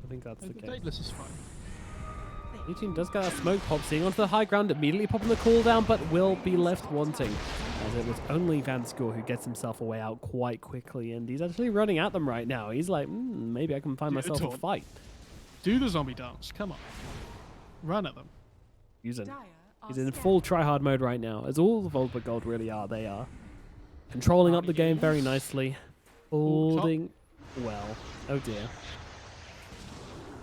I think that's the case. Daedalus is fine. V-Tune does get a smoke pop, seeing onto the high ground, immediately popping the cooldown, but will be left wanting. As it was only Vanscore who gets himself a way out quite quickly, and he's actually running at them right now. He's like, maybe I can find myself a fight. Do the zombie dance, come on. Run at them. He's in full tryhard mode right now, as all the Volpa Gold really are. They are controlling up the game very nicely. Holding well. Oh dear.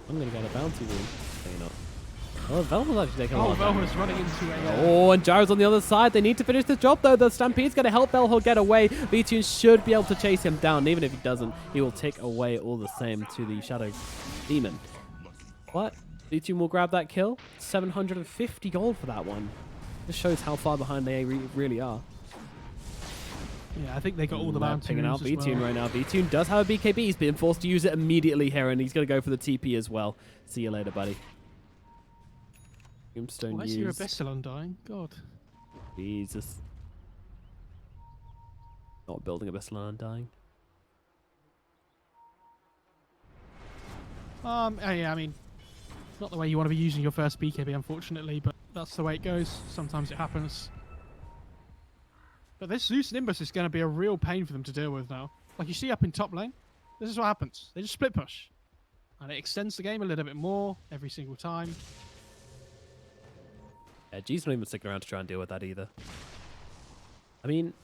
I'm going to get a bounty room. Maybe not. Oh, Velma's actually taking a lot. Velma's running into a... Oh, and Gyro's on the other side. They need to finish this job, though. The Stampede's going to help Velho get away. V-Tune should be able to chase him down. Even if he doesn't, he will tick away all the same to the Shadow Demon. What? V-Tune will grab that kill. 750 gold for that one. This shows how far behind they really are. Yeah, I think they got all the bounty picking out V-Tune right now. V-Tune does have a BKB. He's been forced to use it immediately here, and he's going to go for the TP as well. See you later, buddy. Tombstone Why is your Abyssal undying? God. Jesus. Not building Abyssal undying. Yeah, I mean, not the way you want to be using your first BKB, unfortunately, but that's the way it goes. Sometimes it happens. But this Zeus Nimbus is going to be a real pain for them to deal with now. Like you see up in top lane, this is what happens. They just split push. And it extends the game a little bit more every single time. Yeah, G's not even sticking around to try and deal with that either. I mean,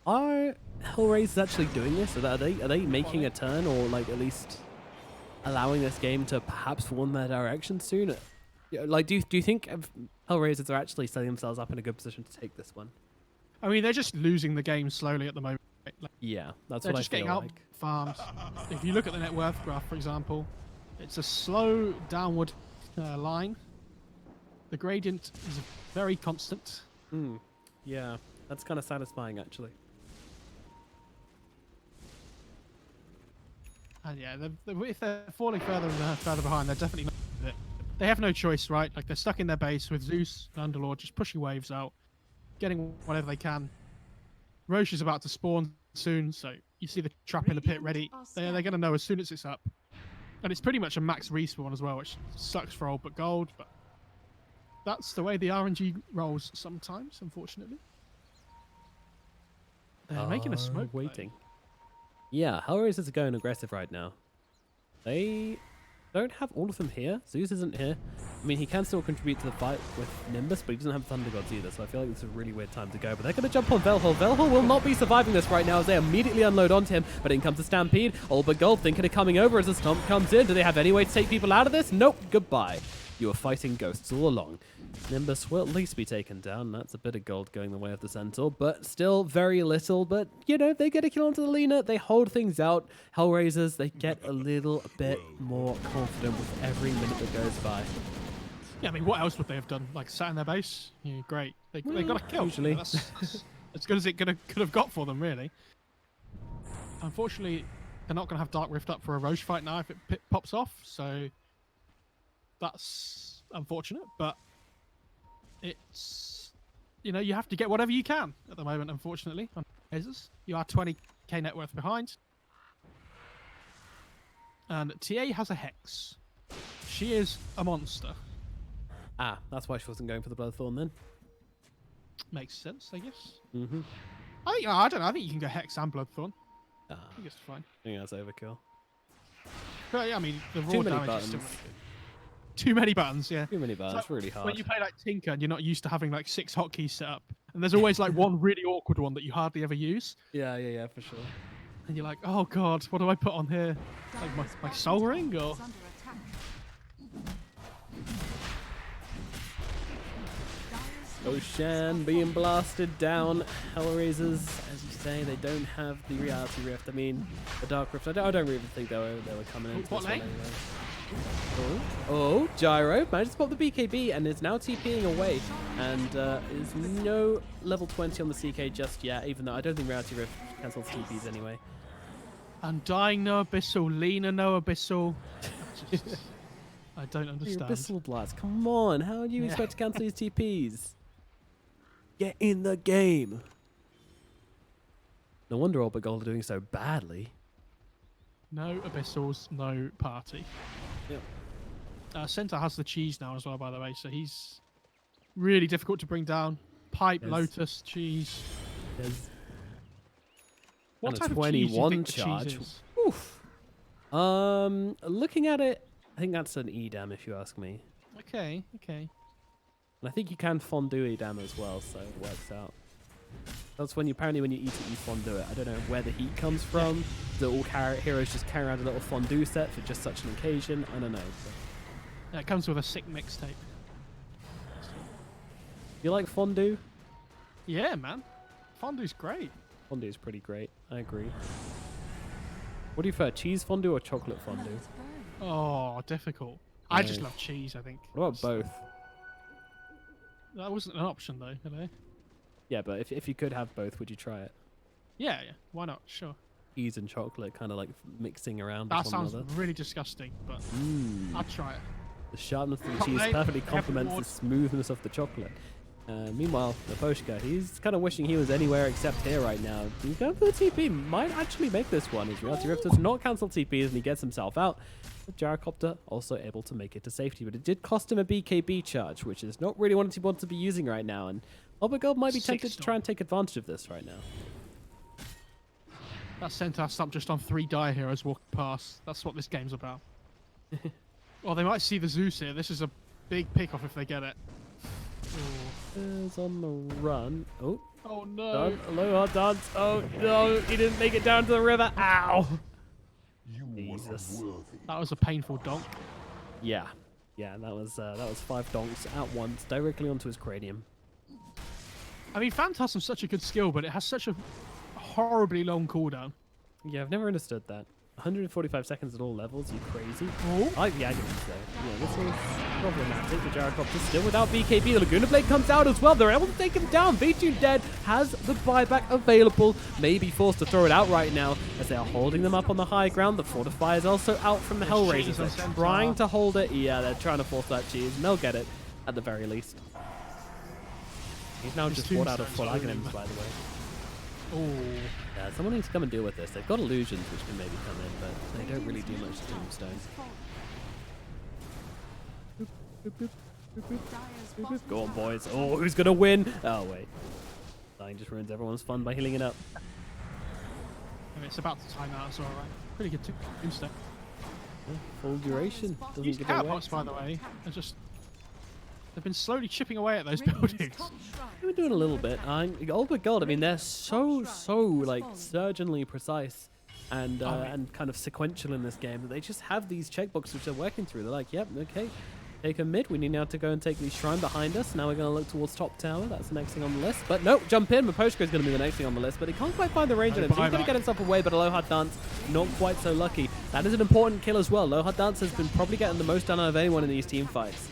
are HellRaisers actually doing this? Are they making a turn, or like at least allowing this game to perhaps fall in their direction soon? Like, do you think HellRaisers are actually setting themselves up in a good position to take this one? I mean, they're just losing the game slowly at the moment. Like, yeah, that's what I feel like. They're just getting out farms. If you look at the net worth graph, for example, it's a slow downward line. The gradient is very constant. Yeah, that's kind of satisfying, actually. And yeah, if they're falling further and further behind, they're definitely not with it. They have no choice, right? Like, they're stuck in their base with Zeus and Underlord just pushing waves out, getting whatever they can. Roche is about to spawn soon, so you see the trap in the pit ready. They're going to know as soon as it's up. And it's pretty much a max respawn as well, which sucks for old but gold, but that's the way the RNG rolls sometimes, unfortunately. They're making a smoke though. Waiting. Yeah, HellRaisers are going aggressive right now. They don't have all of them here. Zeus isn't here. I mean, he can still contribute to the fight with Nimbus, but he doesn't have Thunder Gods either, so I feel like this is a really weird time to go. But they're going to jump on Velhol. Velhol will not be surviving this right now as they immediately unload onto him, but in comes the Stampede. All but Gold thinking of coming over as the Stomp comes in. Do they have any way to take people out of this? Nope. Goodbye. You are fighting ghosts all along. Nimbus will at least be taken down. That's a bit of gold going the way of the Centaur, but still very little. But, you know, they get a kill onto the Lena. They hold things out. HellRaisers, they get a little bit more confident with every minute that goes by. Yeah, I mean, what else would they have done? Like, sat in their base? Yeah, great. They got a kill. Usually. That's as good as it could have got for them, really. Unfortunately, they're not going to have Dark Rift up for a Roche fight now if it pops off, so that's unfortunate, but it's, you know, you have to get whatever you can at the moment, unfortunately. On HellRaisers. You are 20k net worth behind. And TA has a Hex. She is a monster. Ah, that's why she wasn't going for the Bloodthorn then. Makes sense, I guess. Mm-hmm. I don't know. I think you can go Hex and Bloodthorn. Ah, I think it's fine. I think that's overkill. But yeah, I mean, the raw Too many damage buttons. is still really good. Too many buttons, yeah. Too many buttons, It's like really hard. when you play like Tinker and you're not used to having like 6 hotkeys set up, and there's always like one really awkward one that you hardly ever use, Yeah, for sure. and you're like, oh god, what do I put on here? Like my soul ring or? Is under attack. Ocean being blasted down. HellRaisers, as you say, they don't have the Reality Rift. I mean, the Dark Rift. I don't really think they were coming into What this one lane? anyway. Oh, Gyro managed to spot the BKB and is now TPing away, and is no level 20 on the CK just yet. Even though I don't think Reality Rift cancels TPs anyway. Undying no Abyssal, Lena no Abyssal. I don't Your understand. Abyssal Blast, come on! How do you Yeah. expect to cancel these TPs? Get in the game. No wonder All But Gold are doing so badly. No Abyssals, no party. Yep. Centaur has the cheese now as well, by the way, so he's really difficult to bring down. Pipe, Yes. Lotus, cheese. There's What and a type of cheese do you 21 think the charge. cheese is? Oof. Looking at it, I think that's an Edam if you ask me. Okay. And I think you can fondue Edam as well, so it works out. That's when apparently when you eat it, you fondue it. I don't know where the heat comes from. Do all heroes just carry around a little fondue set for just such an occasion? I don't know. But Yeah, it comes with a sick mixtape. you like fondue? Yeah, man. Fondue's great. Fondue is pretty great. I agree. What do you prefer, cheese fondue or chocolate fondue? Let's burn. Oh, difficult. I just Yeah. love cheese, I think. What about both? That wasn't an option, though, hello? Yeah, but if you could have both, would you try it? Yeah. Why not? Sure. Cheese and chocolate kind of like mixing around That with one sounds another. really disgusting, but I'd try it. The sharpness of the Hot cheese mate, perfectly every complements the ward. smoothness of the chocolate. Meanwhile, Naposhka, he's kind of wishing he was anywhere except here right now. He's going for the TP, might actually make this one. His Reality Rift does not cancel TPs and he gets himself out. The Gyrocopter also able to make it to safety, but it did cost him a BKB charge, which is not really what he wants to be using right now. And Obergold might be tempted to try and take advantage of this right now. That Centaur stump just on 3 dire heroes walking past. That's what this game's about. Well, they might see the Zeus here. This is a big pick-off if they get it. Is on the run. Oh, Oh, no. done. Aloha dance. Oh no, he didn't make it down to the river. Ow. Jesus. That was a painful donk. Yeah, that was 5 donks at once directly onto his cranium. I mean, Phantasm's such a good skill, but it has such a horribly long cooldown. Yeah, I've never understood that. 145 seconds at all levels, you crazy? Oh. I like the Agonies though. Yeah, this is problematic. The Gyrocopter still without BKB. The Laguna Blade comes out as well. They're able to take him down. V2 dead, has the buyback available. May be forced to throw it out right now as they are holding them up on the high ground. The Fortify is also out from the There's HellRaisers. cheese on They're Centaur. trying to hold it. Yeah, they're trying to force that cheese, and they'll get it at the very least. He's now His just bought out of tombstone's full over. Agonims, by the way. Oh, Yeah, someone needs to come and deal with this. They've got illusions which can maybe come in, but they don't really do much to Tombstone. Go on, boys. Oh, who's gonna win? Oh, wait. Dying just ruins everyone's fun by healing it up. I mean, it's about to time out as well, right? Pretty good Tombstone. Yeah, full duration. Doesn't These give away. catapults, by the way, are just... They've been slowly chipping away at those buildings. We're doing a little bit. Gold but gold. I mean, they're so like surgeonly precise and kind of sequential in this game that they just have these checkboxes which they're working through. They're like, yep, okay, take a mid. We need now to go and take the shrine behind us. Now we're going to look towards top tower. That's the next thing on the list. But no, jump in. Maposhka is going to be the next thing on the list, but he can't quite find the range on him. So he's going to get himself away, but Aloha Dance not quite so lucky. That is an important kill as well. Aloha Dance has been probably getting the most done out of anyone in these team fights.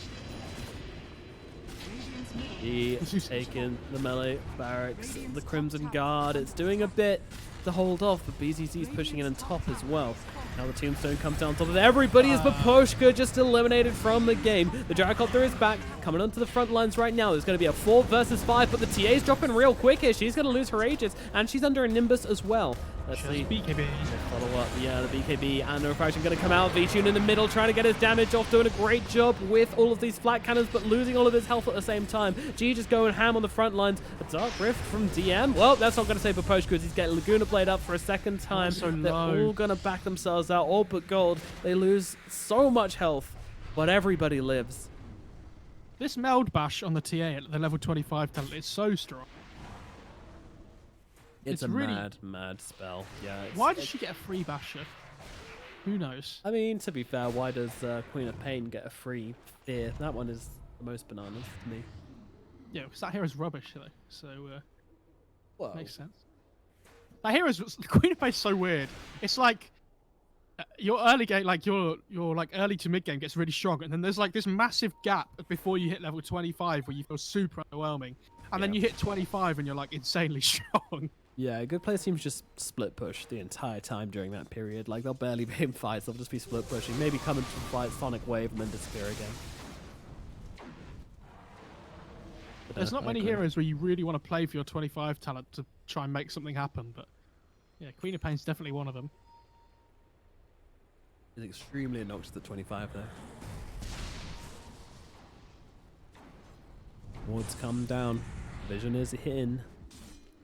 He's taking the melee barracks, the Crimson Guard. It's doing a bit to hold off, but BZZ is pushing in on top as well. Now the Tombstone comes down on top of everybody as Maposhka just eliminated from the game. The Gyrocopter is back, coming onto the front lines right now. There's going to be a 4 versus 5, but the TA's dropping real quick here. She's going to lose her Aegis, and she's under a Nimbus as well. Let's see. BKB. Follow up. Yeah, the BKB and the refraction going to come out. V-Tune in the middle, trying to get his damage off, doing a great job with all of these flat cannons, but losing all of his health at the same time. G just going ham on the front lines. A Dark Rift from DM. Well, that's not going to save Maposhka because he's getting Laguna Blade up for a second time. So They're all going to back themselves out, all but gold. They lose so much health, but everybody lives. This meld bash on the TA at the level 25 talent is so strong. It's a really... mad spell. Yeah. Why does she get a free basher? Who knows? I mean, to be fair, why does Queen of Pain get a free fear? That one is the most bananas to me. Yeah, because that hero's rubbish, though. So, Well, makes sense. That hero's Queen of Pain's so weird. It's like your early game, like your like early to mid game gets really strong, and then there's like this massive gap before you hit level 25 where you feel super underwhelming, and then you hit 25 and you're like insanely strong. Yeah, good player teams just split push the entire time during that period. Like, they'll barely be in fights, they'll just be split pushing. Maybe come into fight, Sonic Wave, and then disappear again. But, There's not many heroes where you really want to play for your 25 talent to try and make something happen, but yeah, Queen of Pain's definitely one of them. It's extremely obnoxious at 25, though. Wards come down. Vision is hitting.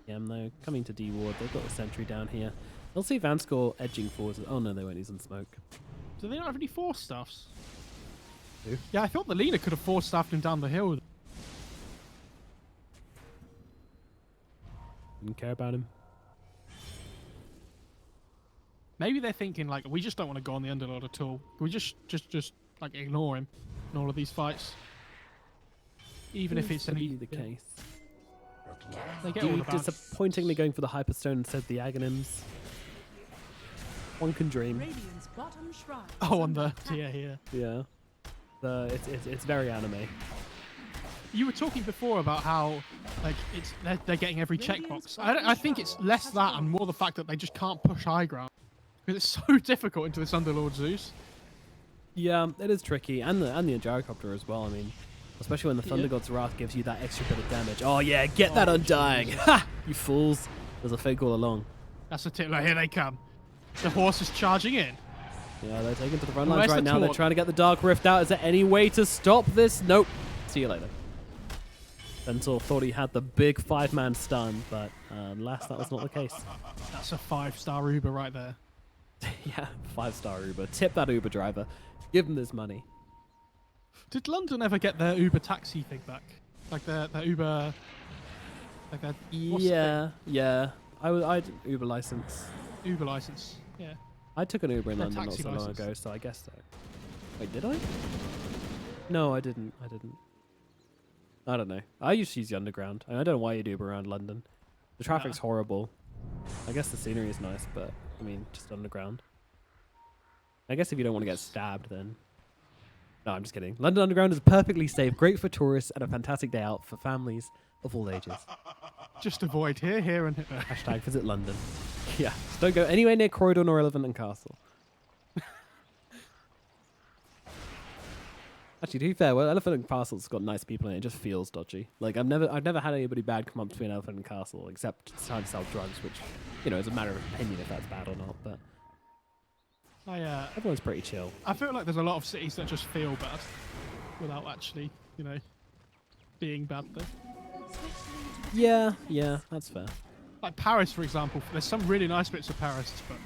Yeah, though, coming to D-Ward. They've got a sentry down here. They'll see Vanscore edging forwards. Oh no, they won't. He's on smoke. Do they not have any force staffs? Who? Yeah, I thought the Lina could have force staffed him down the hill. Didn't care about him. Maybe they're thinking like, we just don't want to go on the Underlord at all. Can we just like ignore him in all of these fights, even if it's any the case. They get all the bad. Disappointingly going for the Hyperstone instead of the Aghanims. One can dream. Radiant's bottom shrine Oh, on is the under attack. here. Yeah. It's very anime. You were talking before about how like they're getting every checkbox. I think it's less that and more the fact that they just can't push high ground because it's so difficult into this Underlord Zeus. Yeah, it is tricky, and the Gyrocopter as well. I mean, especially when the Thunder God's Wrath gives you that extra bit of damage. Oh yeah, get that Undying! Ha! You fools! There's a fake all along. That's the tip. Like, here they come. The horse is charging in. Yeah, they're taking to the front Where's lines right the now. They're taunt? trying to get the Dark Rift out. Is there any way to stop this? Nope. See you later. Centaur thought he had the big 5-man stun, but alas, that was not the case. That's a 5-star Uber right there. Yeah, 5-star Uber. Tip that Uber driver. Give him this money. Did London ever get their Uber taxi thing back? Like their Uber... Like their... Yeah. I did Uber license. Uber license. Yeah. I took an Uber in Their London not taxi so long license. ago, so I guess so. Wait, did I? No, I didn't. I don't know. I used to use the Underground. I don't know why you'd Uber around London. The traffic's horrible. I guess the scenery is nice, but, I mean, just Underground. I guess if you don't want to get stabbed, then... No, I'm just kidding. London Underground is perfectly safe, great for tourists, and a fantastic day out for families of all ages. Just avoid here, and here. Hashtag visit London. Yeah, just don't go anywhere near Croydon or Elephant and Castle. Actually, to be fair, well, Elephant and Castle's got nice people in it. It just feels dodgy. Like I've never had anybody bad come up to me in Elephant and Castle, except it's trying to sell drugs, which is a matter of opinion if that's bad or not. But everyone's pretty chill. I feel like there's a lot of cities that just feel bad without actually, being bad though. Yeah, that's fair. Like Paris, for example. There's some really nice bits of Paris, but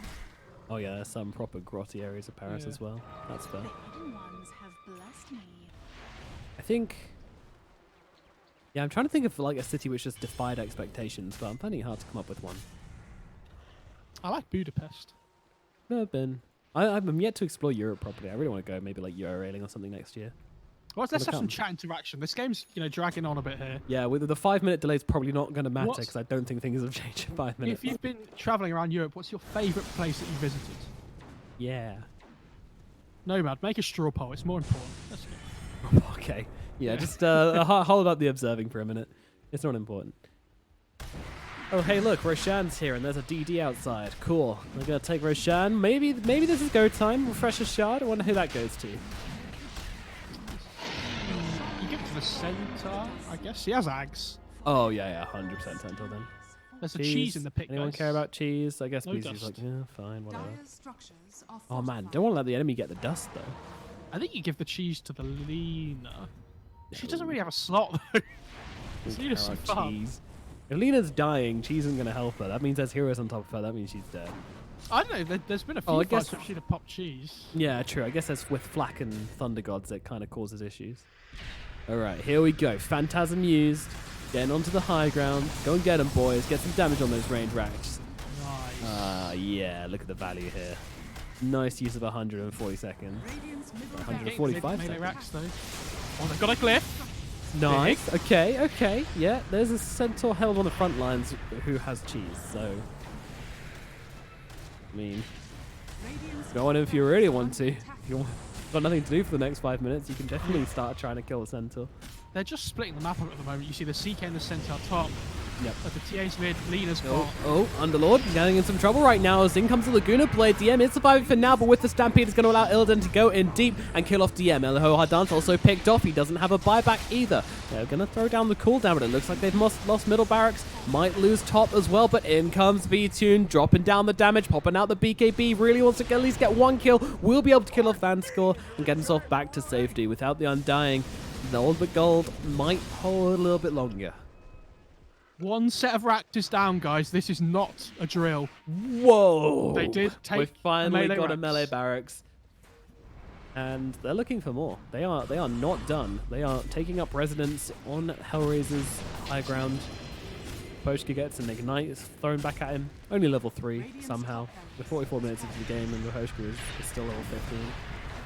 Oh yeah, there's some proper grotty areas of Paris as well. That's fair. The hidden ones have blessed me. I think. Yeah, I'm trying to think of like a city which just defied expectations, but I'm finding it hard to come up with one. I like Budapest. Never been. I'm yet to explore Europe properly. I really want to go maybe like Eurorailing or something next year. Well, let's have some come. chat interaction. This game's, dragging on a bit here. Yeah, with the 5-minute delay is probably not going to matter What's- because I don't think things have changed in 5 minutes. If you've been travelling around Europe, what's your favourite place that you visited? Yeah. Nomad, make a straw poll. It's more important. Let's go. Okay. Yeah, just hold up the observing for a minute. It's not important. Oh, hey, look, Roshan's here, and there's a DD outside. Cool. We're going to take Roshan. Maybe this is go time. Refresh a shard. I wonder who that goes to. You give it to the Centaur, I guess. He has Ags. Oh, yeah, 100% Centaur then. There's a cheese in the pick, Anyone guys. care about cheese? I guess No BZ's like, dust. yeah, fine, whatever. Dire's structures are Oh, man, fortified. don't want to let the enemy get the dust, though. I think you give the cheese to the Lena. She doesn't really have a slot, though. Lena's so far. Cheese. If Lena's dying, cheese isn't going to help her. That means there's heroes on top of her. That means she's dead. I don't know. There's been a few Oh, I fights guess- where she'd have popped cheese. Yeah, true. I guess that's with Flak and Thunder Gods that kind of causes issues. All right, here we go. Phantasm used. Getting onto the high ground. Go and get them, boys. Get some damage on those range racks. Nice. Yeah. Look at the value here. Nice use of 140 seconds. Radiant's middle 100. barracks 45 melee seconds. racks, though. Oh, they've got a cliff. Nice. Okay. Yeah, there's a Centaur held on the front lines who has cheese, so... I mean, Radiant's go on if you really want to. attack. If you've got nothing to do for the next 5 minutes, you can definitely start trying to kill the Centaur. They're just splitting the map up at the moment. You see the CK and the Centaur top. Yep. The TA's mid, Lena's bot. Oh, Underlord getting in some trouble right now as in comes the Laguna Blade. DM is surviving for now, but with the Stampede, it's going to allow Illidan to go in deep and kill off DM. Eliho Hardance also picked off. He doesn't have a buyback either. They're going to throw down the cooldown, but it looks like they've lost middle barracks. Might lose top as well, but in comes V-Tune, dropping down the damage, popping out the BKB. Really wants to at least get one kill. Will be able to kill off Vanscore and get himself back to safety without the Undying. The Ultimate Gold might hold a little bit longer. One set of racks is down, guys. This is not a drill. Whoa! They did We take finally melee got a racks. melee barracks, and they're looking for more. They are not done. They are taking up residence on HellRaisers' high ground. Poshka gets an ignite, it's thrown back at him. Only level 3 somehow. We're 44 minutes into the game, and the Poshka is still level 15.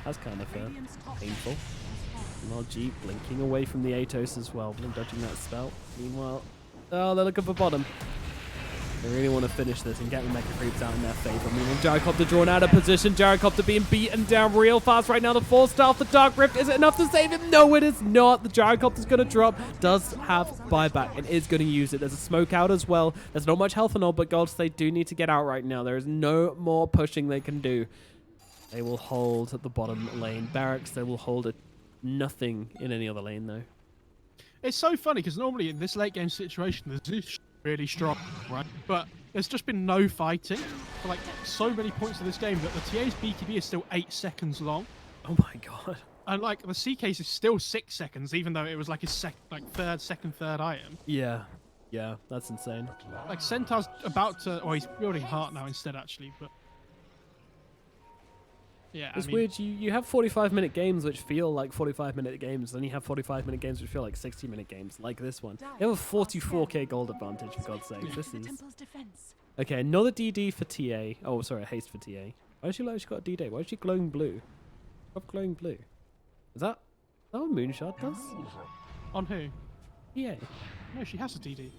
That's kind of Radiant's top painful. has fallen. Jeep blinking away from the Atos as well, dodging that spell. Meanwhile, oh, they're looking for bottom. They really want to finish this and get the Mecha Creeps out in their favor. Meanwhile, Gyrocopter drawn out of position. Gyrocopter being beaten down real fast right now. The 4-star off the Dark Rift. Is it enough to save him? No, it is not. The Gyrocopter's going to drop. Does have buyback and is going to use it. There's a smoke out as well. There's not much health and all, but gods, they do need to get out right now. There is no more pushing they can do. They will hold at the bottom lane barracks. They will hold it. Nothing in any other lane, though. It's so funny because normally in this late game situation, the Zeus really strong, right? But there's just been no fighting for like so many points of this game that the TA's BKB is still 8 seconds long, Oh my god. and like the CK's is still 6 seconds, even though it was like his second, third item. Yeah, that's insane. Like Centaur's about to, or he's building heart now instead actually, but yeah, It's I mean, weird. You have 45-minute games which feel like 45-minute games, then you have 45-minute games which feel like 60-minute games, like this one. You have a 44k gold advantage, for God's sake. This The is... temple's defense. Okay, another DD for TA. Oh, sorry, a haste for TA. Why does she like she got a DD? Why is she glowing blue? Stop glowing blue. Is that what Moonshot does? on who? TA. No, she has a DD.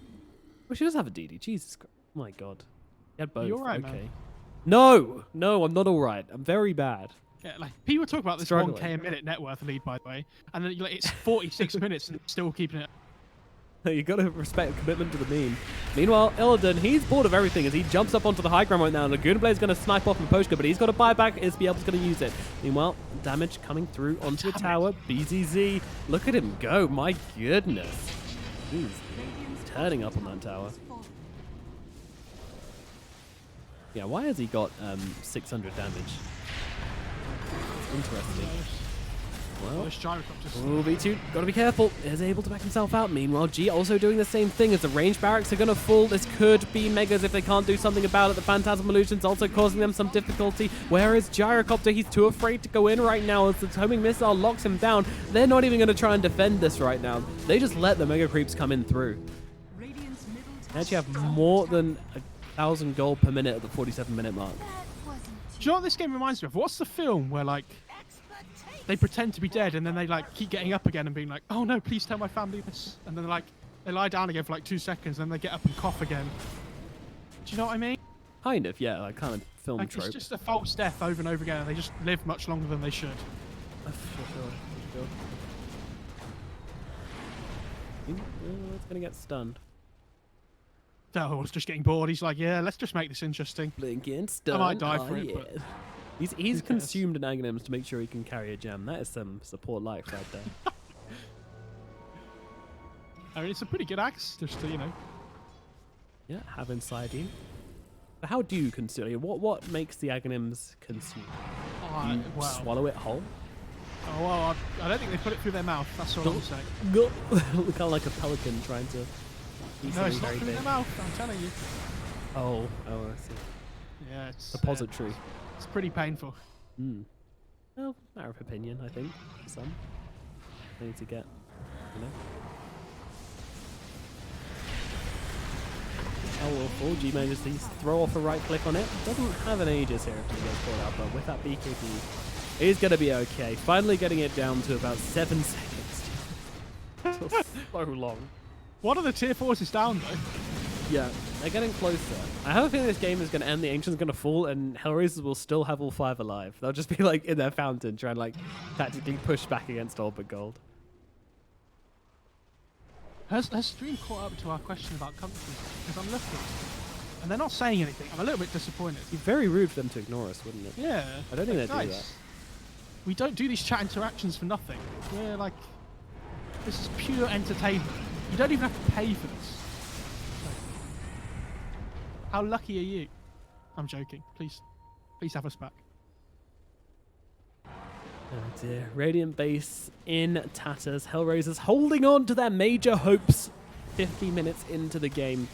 Well, she does have a DD. Jesus Christ. Oh my god. You had both. You all right, man? okay. No, I'm not all right. I'm very bad. Yeah, like people talk about this Struggling. 1k a minute net worth lead, by the way, and then like, it's 46 minutes and still keeping it. You got to respect commitment to the meme. Meanwhile, Illidan, he's bored of everything as he jumps up onto the high ground right now. Laguna Blade's going to snipe off from Poshka, but he's got to buy back. SBL's going to use it. Meanwhile, damage coming through onto the tower. BZZ, look at him go. My goodness. He's turning up on that tower. Yeah, why has he got 600 damage? Interesting. Well, B2, gotta be careful. Is able to back himself out. Meanwhile, G also doing the same thing as the range barracks are gonna fall. This could be Megas if they can't do something about it. The Phantasm Illusion's also causing them some difficulty. Where is Gyrocopter? He's too afraid to go in right now as the homing missile locks him down. They're not even gonna try and defend this right now. They just let the Mega Creeps come in through. They actually have more than 1,000 gold per minute at the 47-minute mark. Do you know what this game reminds me of? What's the film where, like, they pretend to be dead and then they, like, keep getting up again and being like, oh no, please tell my family this. And then, like, they lie down again for, like, 2 seconds and then they get up and cough again. Do you know what I mean? Kind of, yeah, like kind of film like, trope. It's just a false death over and over again and they just live much longer than they should. For sure. It's going to get stunned. Oh, I was just getting bored. He's like, yeah, let's just make this interesting. Blinking stun. I might die for it, but... He's consumed an Aghanims to make sure he can carry a gem. That is some support life right there. I mean, it's a pretty good axe, just to, you know. Yeah, have inside you. But how do you consume it? What makes the Aghanims consume? Oh, You swallow it whole? Oh, well, I don't think they put it through their mouth. That's all I'm saying. Kind of like a pelican trying to eat No, something it's not very through big. their mouth, I'm telling you. Oh, I see. Yeah, it's... Suppository. It's pretty painful. Well, matter of opinion, I think. For some. They need to get, you know. Powerful. G manages to throw off a right click on it. Doesn't have an Aegis here if he gets caught out, but with that BKB, he's going to be okay. Finally getting it down to about 7 seconds. So long. One of the tier 4s is down, though. Yeah, they're getting closer. I have a feeling this game is going to end, the Ancient's going to fall, and HellRaisers will still have all 5 alive. They'll just be like in their fountain trying to like tactically push back against all but gold. Has stream caught up to our question about countries? Because I'm looking, and they're not saying anything. I'm a little bit disappointed. It'd be very rude for them to ignore us, wouldn't it? Yeah. I don't think they'd do guys, that. We don't do these chat interactions for nothing. We're like, this is pure entertainment. You don't even have to pay for this. How lucky are you? I'm joking. Please have us back. Oh dear. Radiant base in tatters. HellRaisers holding on to their major hopes 50 minutes into the game.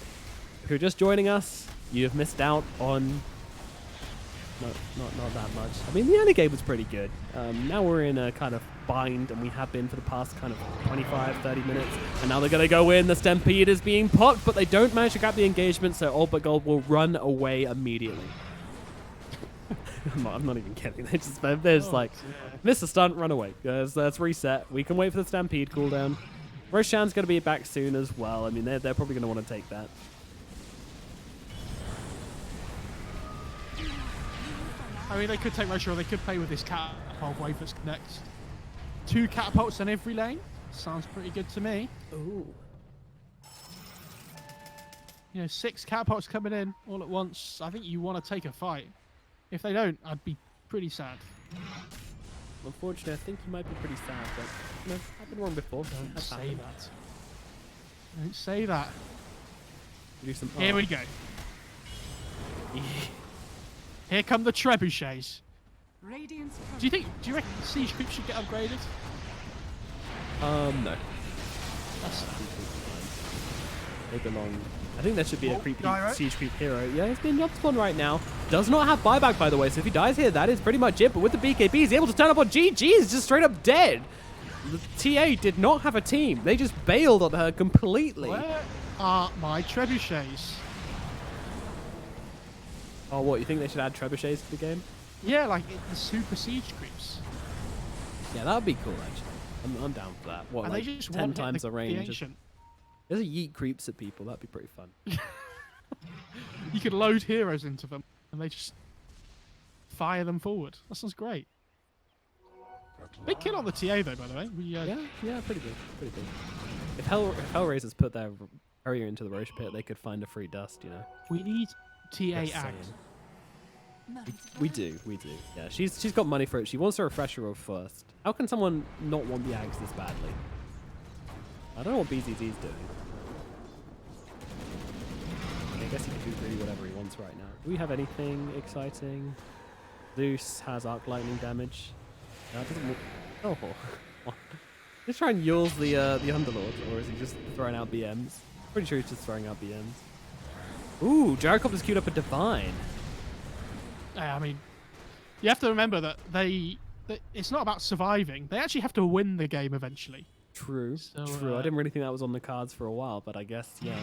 If you're just joining us, you have missed out on not that much. I mean, the early game was pretty good. Now we're in a kind of bind, and we have been for the past kind of 25, 30 minutes. And now they're going to go in. The Stampede is being popped, but they don't manage to grab the engagement, so All But Gold will run away immediately. I'm not even kidding. They're just like, miss the stunt, run away. Let's reset. We can wait for the Stampede cooldown. Roshan's going to be back soon as well. I mean, they're probably going to want to take that. I mean, they could take Roshan, or they could play with this catapult wave that's next. 2 catapults on every lane. Sounds pretty good to me. Ooh. You know, 6 catapults coming in all at once. I think you want to take a fight. If they don't, I'd be pretty sad. Unfortunately, I think you might be pretty sad, but you know, I've been wrong before. Don't say that. Don't say that. Do some Here we go. Here come the trebuchets. Do you reckon siege creep should get upgraded? No. That's They belong. I think there should be a creepy Gyro? siege creep hero. Yeah, he's being up spawn right now. Does not have buyback, by the way, so if he dies here, that is pretty much it. But with the BKB, he's able to turn up on GG. He's just straight up dead. The TA did not have a team. They just bailed on her completely. Where are my trebuchets? Oh, what? You think they should add trebuchets to the game? Yeah, like the super siege creeps. Yeah, that would be cool, actually. I'm down for that. What, And like they just 10 want times the range? ancient. There's a yeet creeps at people. That'd be pretty fun. You could load heroes into them, and they just fire them forward. That sounds great. Big kill on the TA though, by the way. Yeah, pretty good. Pretty good. If HellRaisers put their courier into the Roche pit, they could find a free dust, you know. We need TA Just Act. saying. We do. Yeah, she's got money for it. She wants a refresher roll first. How can someone not want the Ags this badly? I don't know what BZZ's doing. I guess he can do really whatever he wants right now. Do we have anything exciting? Zeus has arc lightning damage. No, it doesn't. Oh, just try and Yules the Underlord, or is he just throwing out BMs? Pretty sure he's just throwing out BMs. Ooh, Gyrocopter's queued up a Divine. I mean, you have to remember that it's not about surviving. They actually have to win the game eventually. True, So, true. I didn't really think that was on the cards for a while, but I guess, yeah,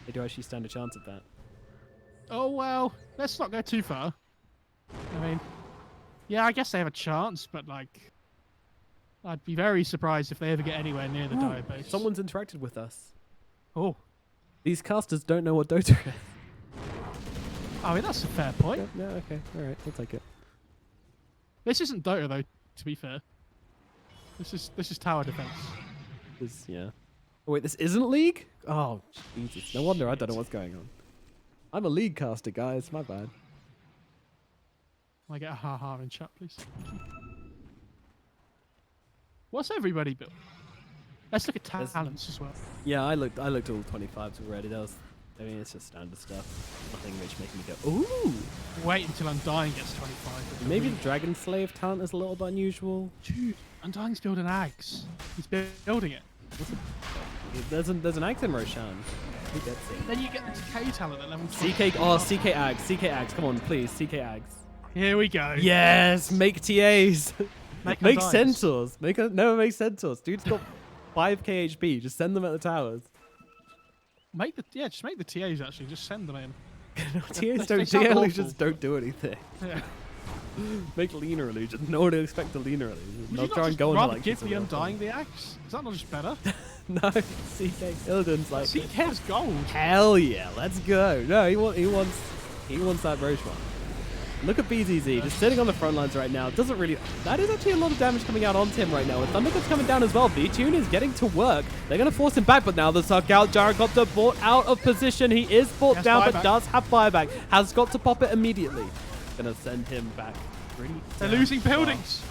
they do actually stand a chance at that. Oh, well, let's not go too far. I mean, yeah, I guess they have a chance, but, like, I'd be very surprised if they ever get anywhere near the Dire base. Someone's interacted with us. Oh. These casters don't know what Dota is. I mean, that's a fair point. Yeah, okay, alright, I'll take it. This isn't Dota, though, to be fair. This is tower defense. Yeah. Oh, wait, this isn't League? Oh, Jesus. No wonder I don't know what's going on. I'm a League caster, guys. My bad. Can I get a ha-ha in chat, please? What's everybody built? Let's look at talents as well. Yeah, I looked all 25s already. I mean, it's just standard stuff. Nothing which makes me go, ooh! Wait until Undying gets 25. Maybe the Dragon Slave talent is a little bit unusual. Dude, Undying's building Ags. He's building it. There's an Axe in Roshan. Who gets it? Then you get the Decay talent at level 20. CK, oh, CK Ags. Come on, please, CK Ags. Here we go. Yes, make TAs. Make Undyings. Centaurs. Make Centaurs. Dude's got 5k HP. Just send them at the towers. Just make the TAs actually. Just send them in. TAs They don't. sound TA awful. illusions don't do anything. Yeah. Make leaner illusions. No one will expect a leaner illusion. Would They'll you not try and just go on rather like give this the a little Undying the Axe? Is that not just better? bit. No, CK Illidan's like. CK's gold. Hell yeah, let's go. No, he wants that Roche one. Look at BZZ, just sitting on the front lines right now. Doesn't really... That is actually a lot of damage coming out onto him right now. With Thundercut's coming down as well. V-Tune is getting to work. They're going to force him back, but now the Suck Out Gyrocopter brought out of position. He is brought down, but does have buyback. Has got to pop it immediately. Going to send him back. Pretty They're damn losing far. buildings.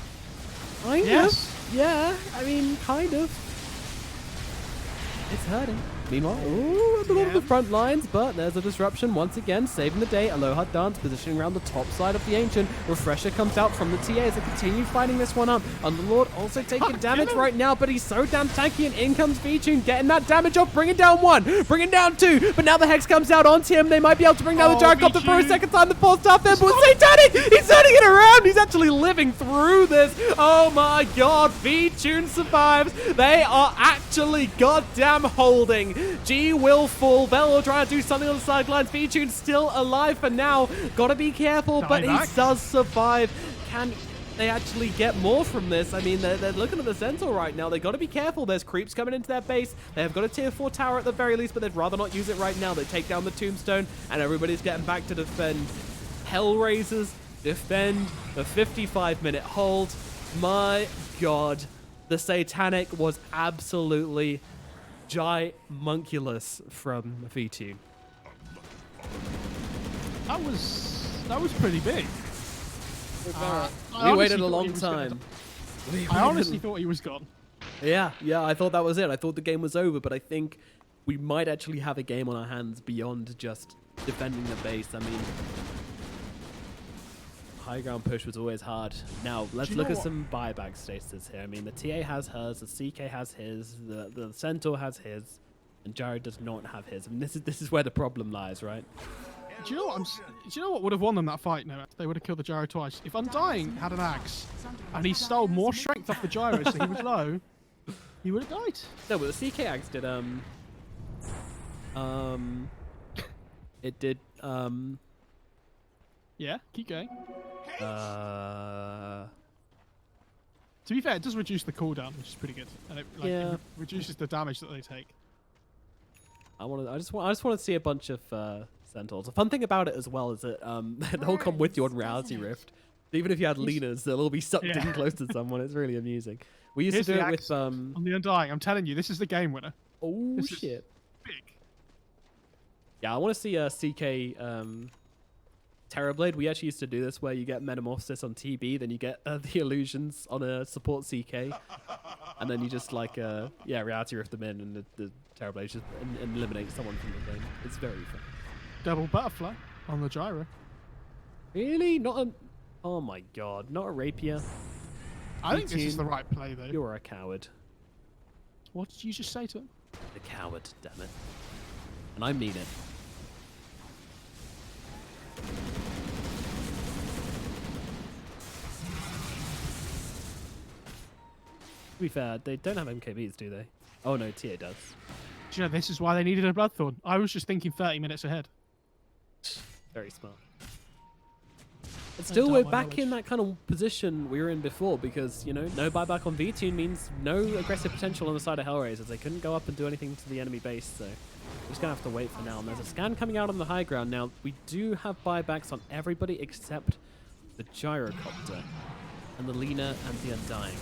Kind Yes. of. Yeah, I mean, kind of. It's hurting. Meanwhile, ooh, a lot of the front lines, but there's a disruption once again, saving the day. Aloha Dance positioning around the top side of the Ancient. Refresher comes out from the TA as they continue fighting this one up. Underlord also taking damage right now, but he's so damn tanky, and in comes V-Tune, getting that damage off, bringing down one, bringing down two, but now the Hex comes out onto him. They might be able to bring down the Gyrocopter for a second time. The 4-star Fib was satanic! He's turning it around! He's actually living through this! Oh my god, V-Tune survives! They are actually goddamn holding! G will fall. Velo trying to do something on the sidelines. V-Tune's still alive for now. Gotta be careful, but he does survive. Can they actually get more from this? I mean, they're looking at the Centaur right now. They gotta be careful. There's creeps coming into their base. They have got a tier 4 tower at the very least, but they'd rather not use it right now. They take down the tombstone, and everybody's getting back to defend. HellRaisers defend the 55-minute hold. My god. The Satanic was absolutely gimunculous from V-Tune. That was pretty big. We waited a long time. I honestly thought he was gone. Yeah, I thought that was it. I thought the game was over, but I think we might actually have a game on our hands beyond just defending the base. I mean, high ground push was always hard. Now, let's look at some buyback statuses here. I mean, the TA has hers, the CK has his, the Centaur has his, and Gyro does not have his. I mean, this is where the problem lies, right? Do you know what? Do you know what would have won them that fight? No, they would have killed the Gyro twice. If Undying had an axe and he stole more strength off the Gyro, so he was low, he would have died. No, but the CK axe did it did Yeah, keep going. uh To be fair, it does reduce the cooldown, which is pretty good, and it, Yeah. it reduces the damage that they take. I just want to see a bunch of Centaurs. The fun thing about it as well is that they'll come with you on Reality Rift. Even if you had He's- leaners, they'll all be sucked Yeah. in close to someone. It's really amusing. We used Here's to do the it with axe on the Undying. I'm telling you, this is the game winner. Oh This is- shit! Big. Yeah, I want to see a CK Terrorblade. We actually used to do this where you get Metamorphosis on TB, then you get the illusions on a support CK, and then you just like reality rift them in, and the Terrorblade just eliminates someone from the game. It's very fun. Double butterfly on the gyro. Really? Not a... Oh my god, not a rapier. I think this is 18. the right play, though. You're a coward. What did you just say to him? A coward, damn it. And I mean it. To be fair, they don't have MKBs, do they? Oh no, TA does. Do you know, this is why they needed a Bloodthorn. I was just thinking 30 minutes ahead. Very smart. But I still, doubt we're my back in knowledge. that kind of position we were in before because, you know, no buyback on V-Tune means no aggressive potential on the side of HellRaisers. They couldn't go up and do anything to the enemy base, so we're just going to have to wait for now. And there's a scan coming out on the high ground. Now, we do have buybacks on everybody except the Gyrocopter and the Lena and the Undying.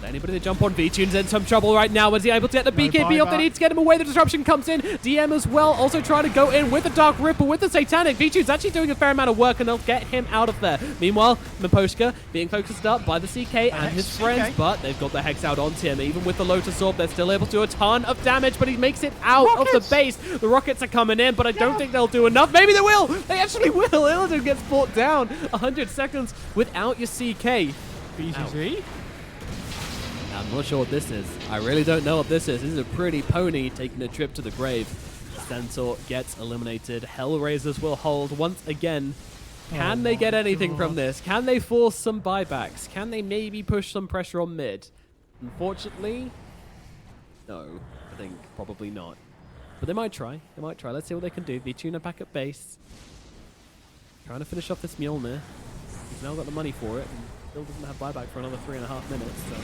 Anybody that jump on V-Tune's in some trouble right now. Was he able to get the No BKB off? They buyback. need to get him away. The disruption comes in. DM as well, also trying to go in with the Dark Ripple, with the Satanic. V-Tune's actually doing a fair amount of work, and they'll get him out of there. Meanwhile, Miposhka being focused up by the CK and his Hex, friends, CK. but they've got the Hex out onto him. Even with the Lotus Orb, they're still able to do a ton of damage, but he makes it out of Rockets! the base. The rockets are coming in, but I don't think they'll do enough. Maybe they will. They actually will. Illidan gets brought down 100 seconds without your CK. BZZ. I'm not sure what this is. I really don't know what this is. This is a pretty pony taking a trip to the grave. Centaur gets eliminated. HellRaisers will hold once again. Can they get anything from this? Can they force some buybacks? Can they maybe push some pressure on mid? Unfortunately, no. I think probably not. But they might try. They might try. Let's see what they can do. V-Tune are back at base. Trying to finish off this Mjolnir. He's now got the money for it. And still doesn't have buyback for another 3.5 minutes. So.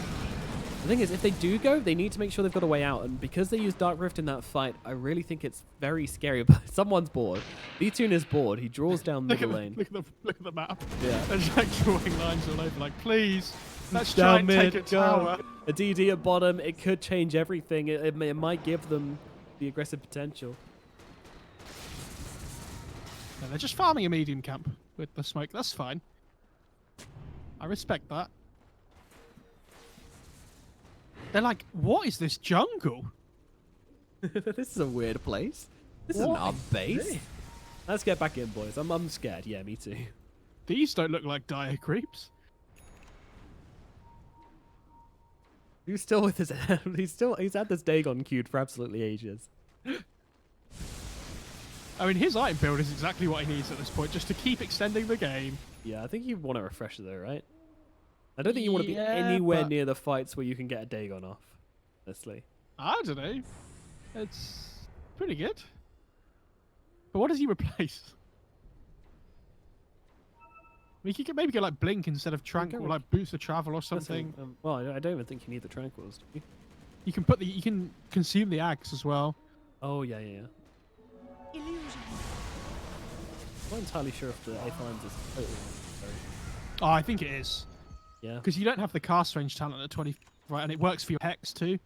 The thing is, if they do go, they need to make sure they've got a way out. And because they use Dark Rift in that fight, I really think it's very scary. But someone's bored. V-Tune is bored. He draws down middle lane. Look at the map. Yeah. There's like drawing lines all over. Like, please, let's Down try and mid, take a go. tower. A DD at bottom. It could change everything. It might give them the aggressive potential. No, they're just farming a medium camp with the smoke. That's fine. I respect that. They're like, what is this jungle? This is a weird place. This isn't What our is base. this? Let's get back in, boys. I'm scared. Yeah, me too. These don't look like dire creeps. He's still with his he's had this Dagon queued for absolutely ages. I mean, his item build is exactly what he needs at this point, just to keep extending the game. Yeah, I think you want a refresher though, right? I don't think you want to be Yeah, anywhere but- near the fights where you can get a Dagon off. Honestly. I don't know. It's pretty good. But what does he replace? I mean, he could maybe get like Blink instead of Tranquil, with- like Boots of Travel or something. Well, I don't even think you need the Tranquils, do you? You can put you can consume the Axe as well. Oh, yeah. Illusion. I'm not entirely sure if the A-Fines is totally necessary. Oh, I think it is. Yeah. Because you don't have the cast range talent at 20, right? And it works for your Hex too.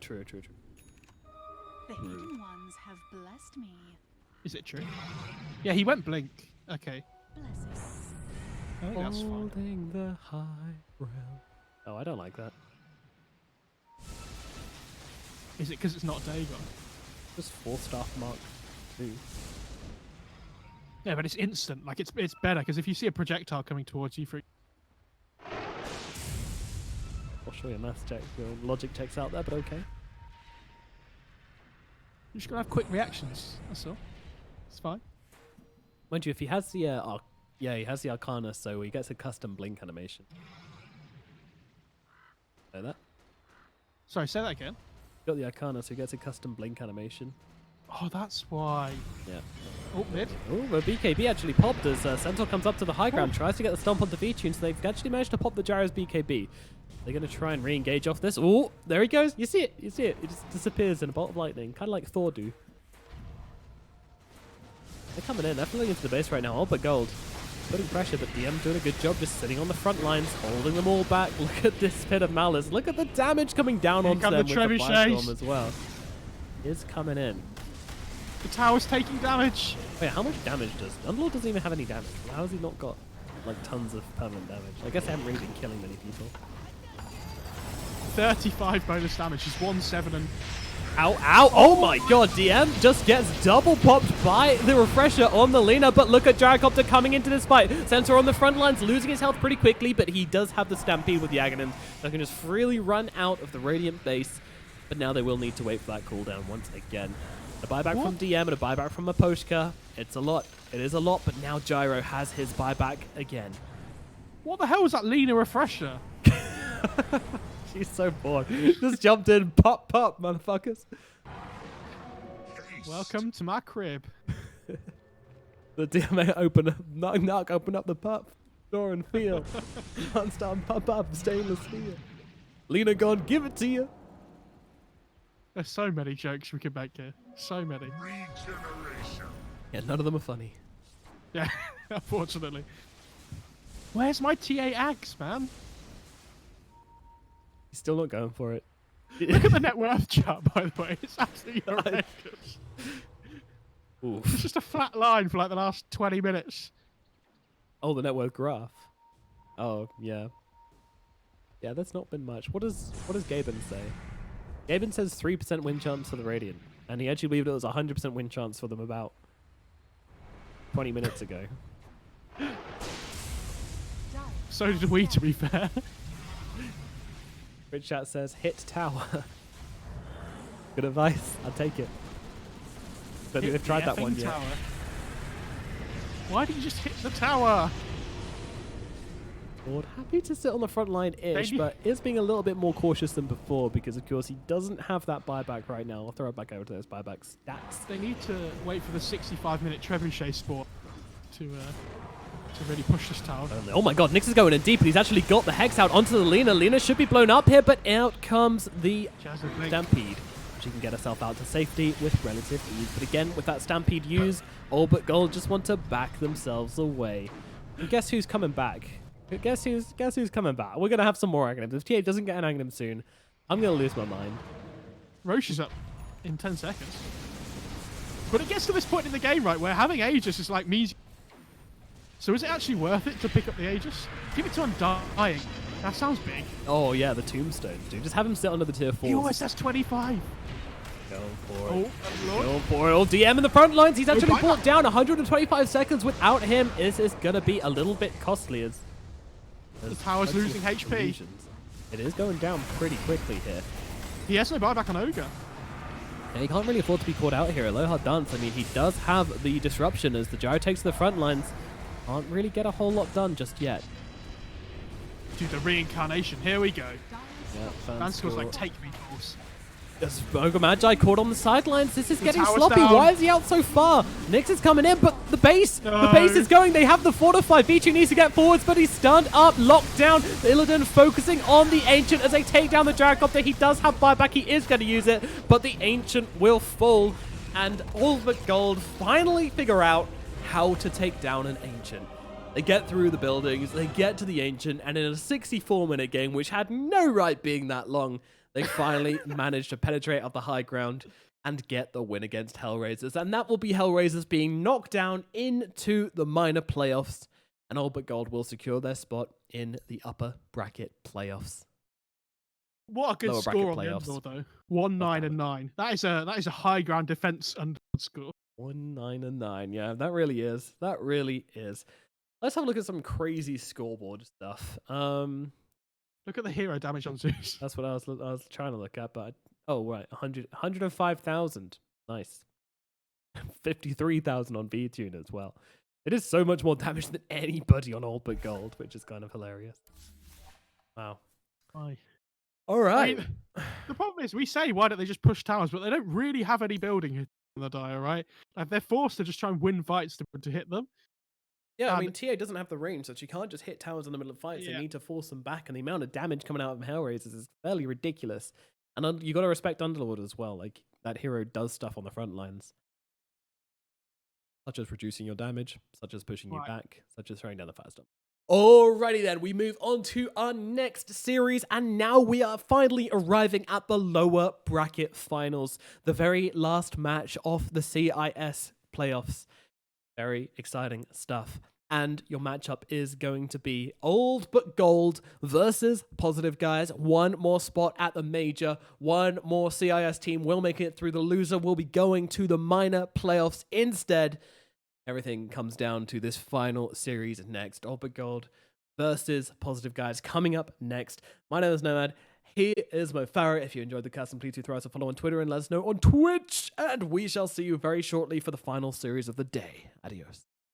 True. The hidden ones have blessed me. Is it true? Yeah, he went Blink. Okay. Blessings. I think that's fine. Holding the high ground. Oh, I don't like that. Is it because it's not Dagon? Just 4-star Mark 2. Yeah, but it's instant. Like it's better because if you see a projectile coming towards you, I'll show you a math check. Your logic checks out there, but okay. you're just gonna have quick reactions. That's all. It's fine. Mind you, if he has the he has the Arcana, so he gets a custom blink animation. Know that? Sorry, say that again. Got the Arcana, so he gets a custom blink animation. Oh, that's why. Yeah. Oh, mid. Oh, but BKB actually popped as Centaur comes up to the high ground, tries to get the stomp onto V-Tune, so they've actually managed to pop the Gyro's BKB. They're going to try and re-engage off this. Oh, there he goes. You see it. It just disappears in a bolt of lightning, kind of like Thor do. They're coming in. They're filling into the base right now. Oh, but gold. putting pressure, but DM doing a good job just sitting on the front lines, holding them all back. Look at this pit of malice. Look at the damage coming down onto them with the firestorm as well. Is coming in. The tower's taking damage. Wait, how much damage does... Underlord doesn't even have any damage. How has he not got, like, tons of permanent damage? I guess I haven't really been killing many people. 35 bonus damage. He's 1-7 and... Ow, ow, oh my god, DM just gets double popped by the refresher on the Lina, but look at Gyrocopter coming into this fight. Sensor on the front lines, losing his health pretty quickly, but he does have the Stampede with the Aghanim, that can just freely run out of the Radiant base, but now they will need to wait for that cooldown once again. A buyback from DM and a buyback from Maposhka. It's a lot. It is a lot, but now Gyro has his buyback again. What the hell was that Lina refresher? She's so bored. Just jumped in. Pop, pop, motherfuckers. Welcome to my crib. The DMA open up. Knock, knock. Open up the pub door and feel. Can't stop. Pop up. Stainless steel. Lina gone. Give it to you. There's so many jokes we could make here. So many. Yeah, none of them are funny. Yeah, unfortunately. Where's my TA Axe, man? He's still not going for it. Look at the net worth chart, by the way. It's absolutely horrendous. It's just a flat line for like the last 20 minutes. Oh, the net worth graph. Oh, yeah. Yeah, that's not been much. What does Gaben say? Gaben says 3% win chance for the Radiant, and he actually believed it was 100% win chance for them about 20 minutes ago. So did we, to be fair. Rich Chat says, hit tower. Good advice. I'll take it. Don't think they've tried that one yet. Tower. Why did you just hit the tower? Lord, happy to sit on the front line-ish, but is being a little bit more cautious than before because, of course, he doesn't have that buyback right now. I'll throw it back over to those buyback stats. They need to wait for the 65-minute trebuchet sport to really push this tower. Oh my god, Nyx is going in deep, and he's actually got the Hex out onto the Lina. Lina should be blown up here, but out comes the Stampede. She can get herself out to safety with relative ease. But again, with that Stampede used, all but Gold just want to back themselves away. And guess who's coming back? Guess who's coming back? We're going to have some more Aghanims. If TA doesn't get an Aghanim soon, I'm going to lose my mind. Roche is up in 10 seconds. But it gets to this point in the game, right, where having Aegis is like means... So is it actually worth it to pick up the Aegis? Give it to Undying. That sounds big. Oh yeah, the Tombstone, dude. Just have him sit under the tier 4. He almost has 25. Go for it. Oh, go for it. Oh, DM in the front lines. He's actually brought down 125 seconds. Without him, this is going to be a little bit costly as the tower's losing HP. Illusions. It is going down pretty quickly here. He has no buyback on Ogre. And he can't really afford to be caught out here. Aloha Dance, I mean, he does have the disruption as the Gyro takes the front lines. Can't really get a whole lot done just yet. Dude, the reincarnation. Here we go. Yeah, Fanscore's like, take me, balls. Yes, Ogre Magi caught on the sidelines. This is getting tower's sloppy. down. Why is he out so far? Nyx is coming in, but the base is going. They have the fortify. V2 needs to get forwards, but he's stunned up, locked down. Illidan focusing on the Ancient as they take down the Gyrocopter. He does have buyback. He is going to use it, but the Ancient will fall. And all but Gold finally figure out how to take down an Ancient. They get through the buildings, they get to the Ancient, and in a 64-minute game, which had no right being that long, they finally managed to penetrate up the high ground and get the win against HellRaisers. And that will be HellRaisers being knocked down into the minor playoffs, and All But Gold will secure their spot in the upper bracket playoffs. What a good Lower score on bracket the playoffs. Underlord, though. 1-9-9. That is a high ground defense Underlord score. 1-9-9. Yeah, that really is. That really is. Let's have a look at some crazy scoreboard stuff. Look at the hero damage on Zeus. That's what I was trying to look at, but oh right, 105,000. Nice. 53,000 on V-Tune as well. It is so much more damage than anybody on All But Gold, which is kind of hilarious. Wow. Why? All right. I mean, the problem is, we say, why don't they just push towers, but they don't really have any building in the dire, right? Like, they're forced to just try and win fights to hit them. Yeah, I mean, TA doesn't have the range, so she can't just hit towers in the middle of fights. They need to force them back, and the amount of damage coming out of HellRaisers is fairly ridiculous. And you got to respect Underlord as well. Like, that hero does stuff on the front lines. such as reducing your damage, such as pushing you Right. back, such as throwing down the firestorm. Alrighty then, we move on to our next series, and now we are finally arriving at the lower bracket finals, the very last match of the CIS playoffs. Very exciting stuff. And your matchup is going to be Old But Gold versus Positive Guys. One more spot at the major. One more CIS team will make it through. The loser will be going to the minor playoffs instead. Everything comes down to this final series next. Old But Gold versus Positive Guys coming up next. My name is Nomad. He is Mo Farah. If you enjoyed the cast, please do throw us a follow on Twitter and let us know on Twitch. And we shall see you very shortly for the final series of the day. Adios.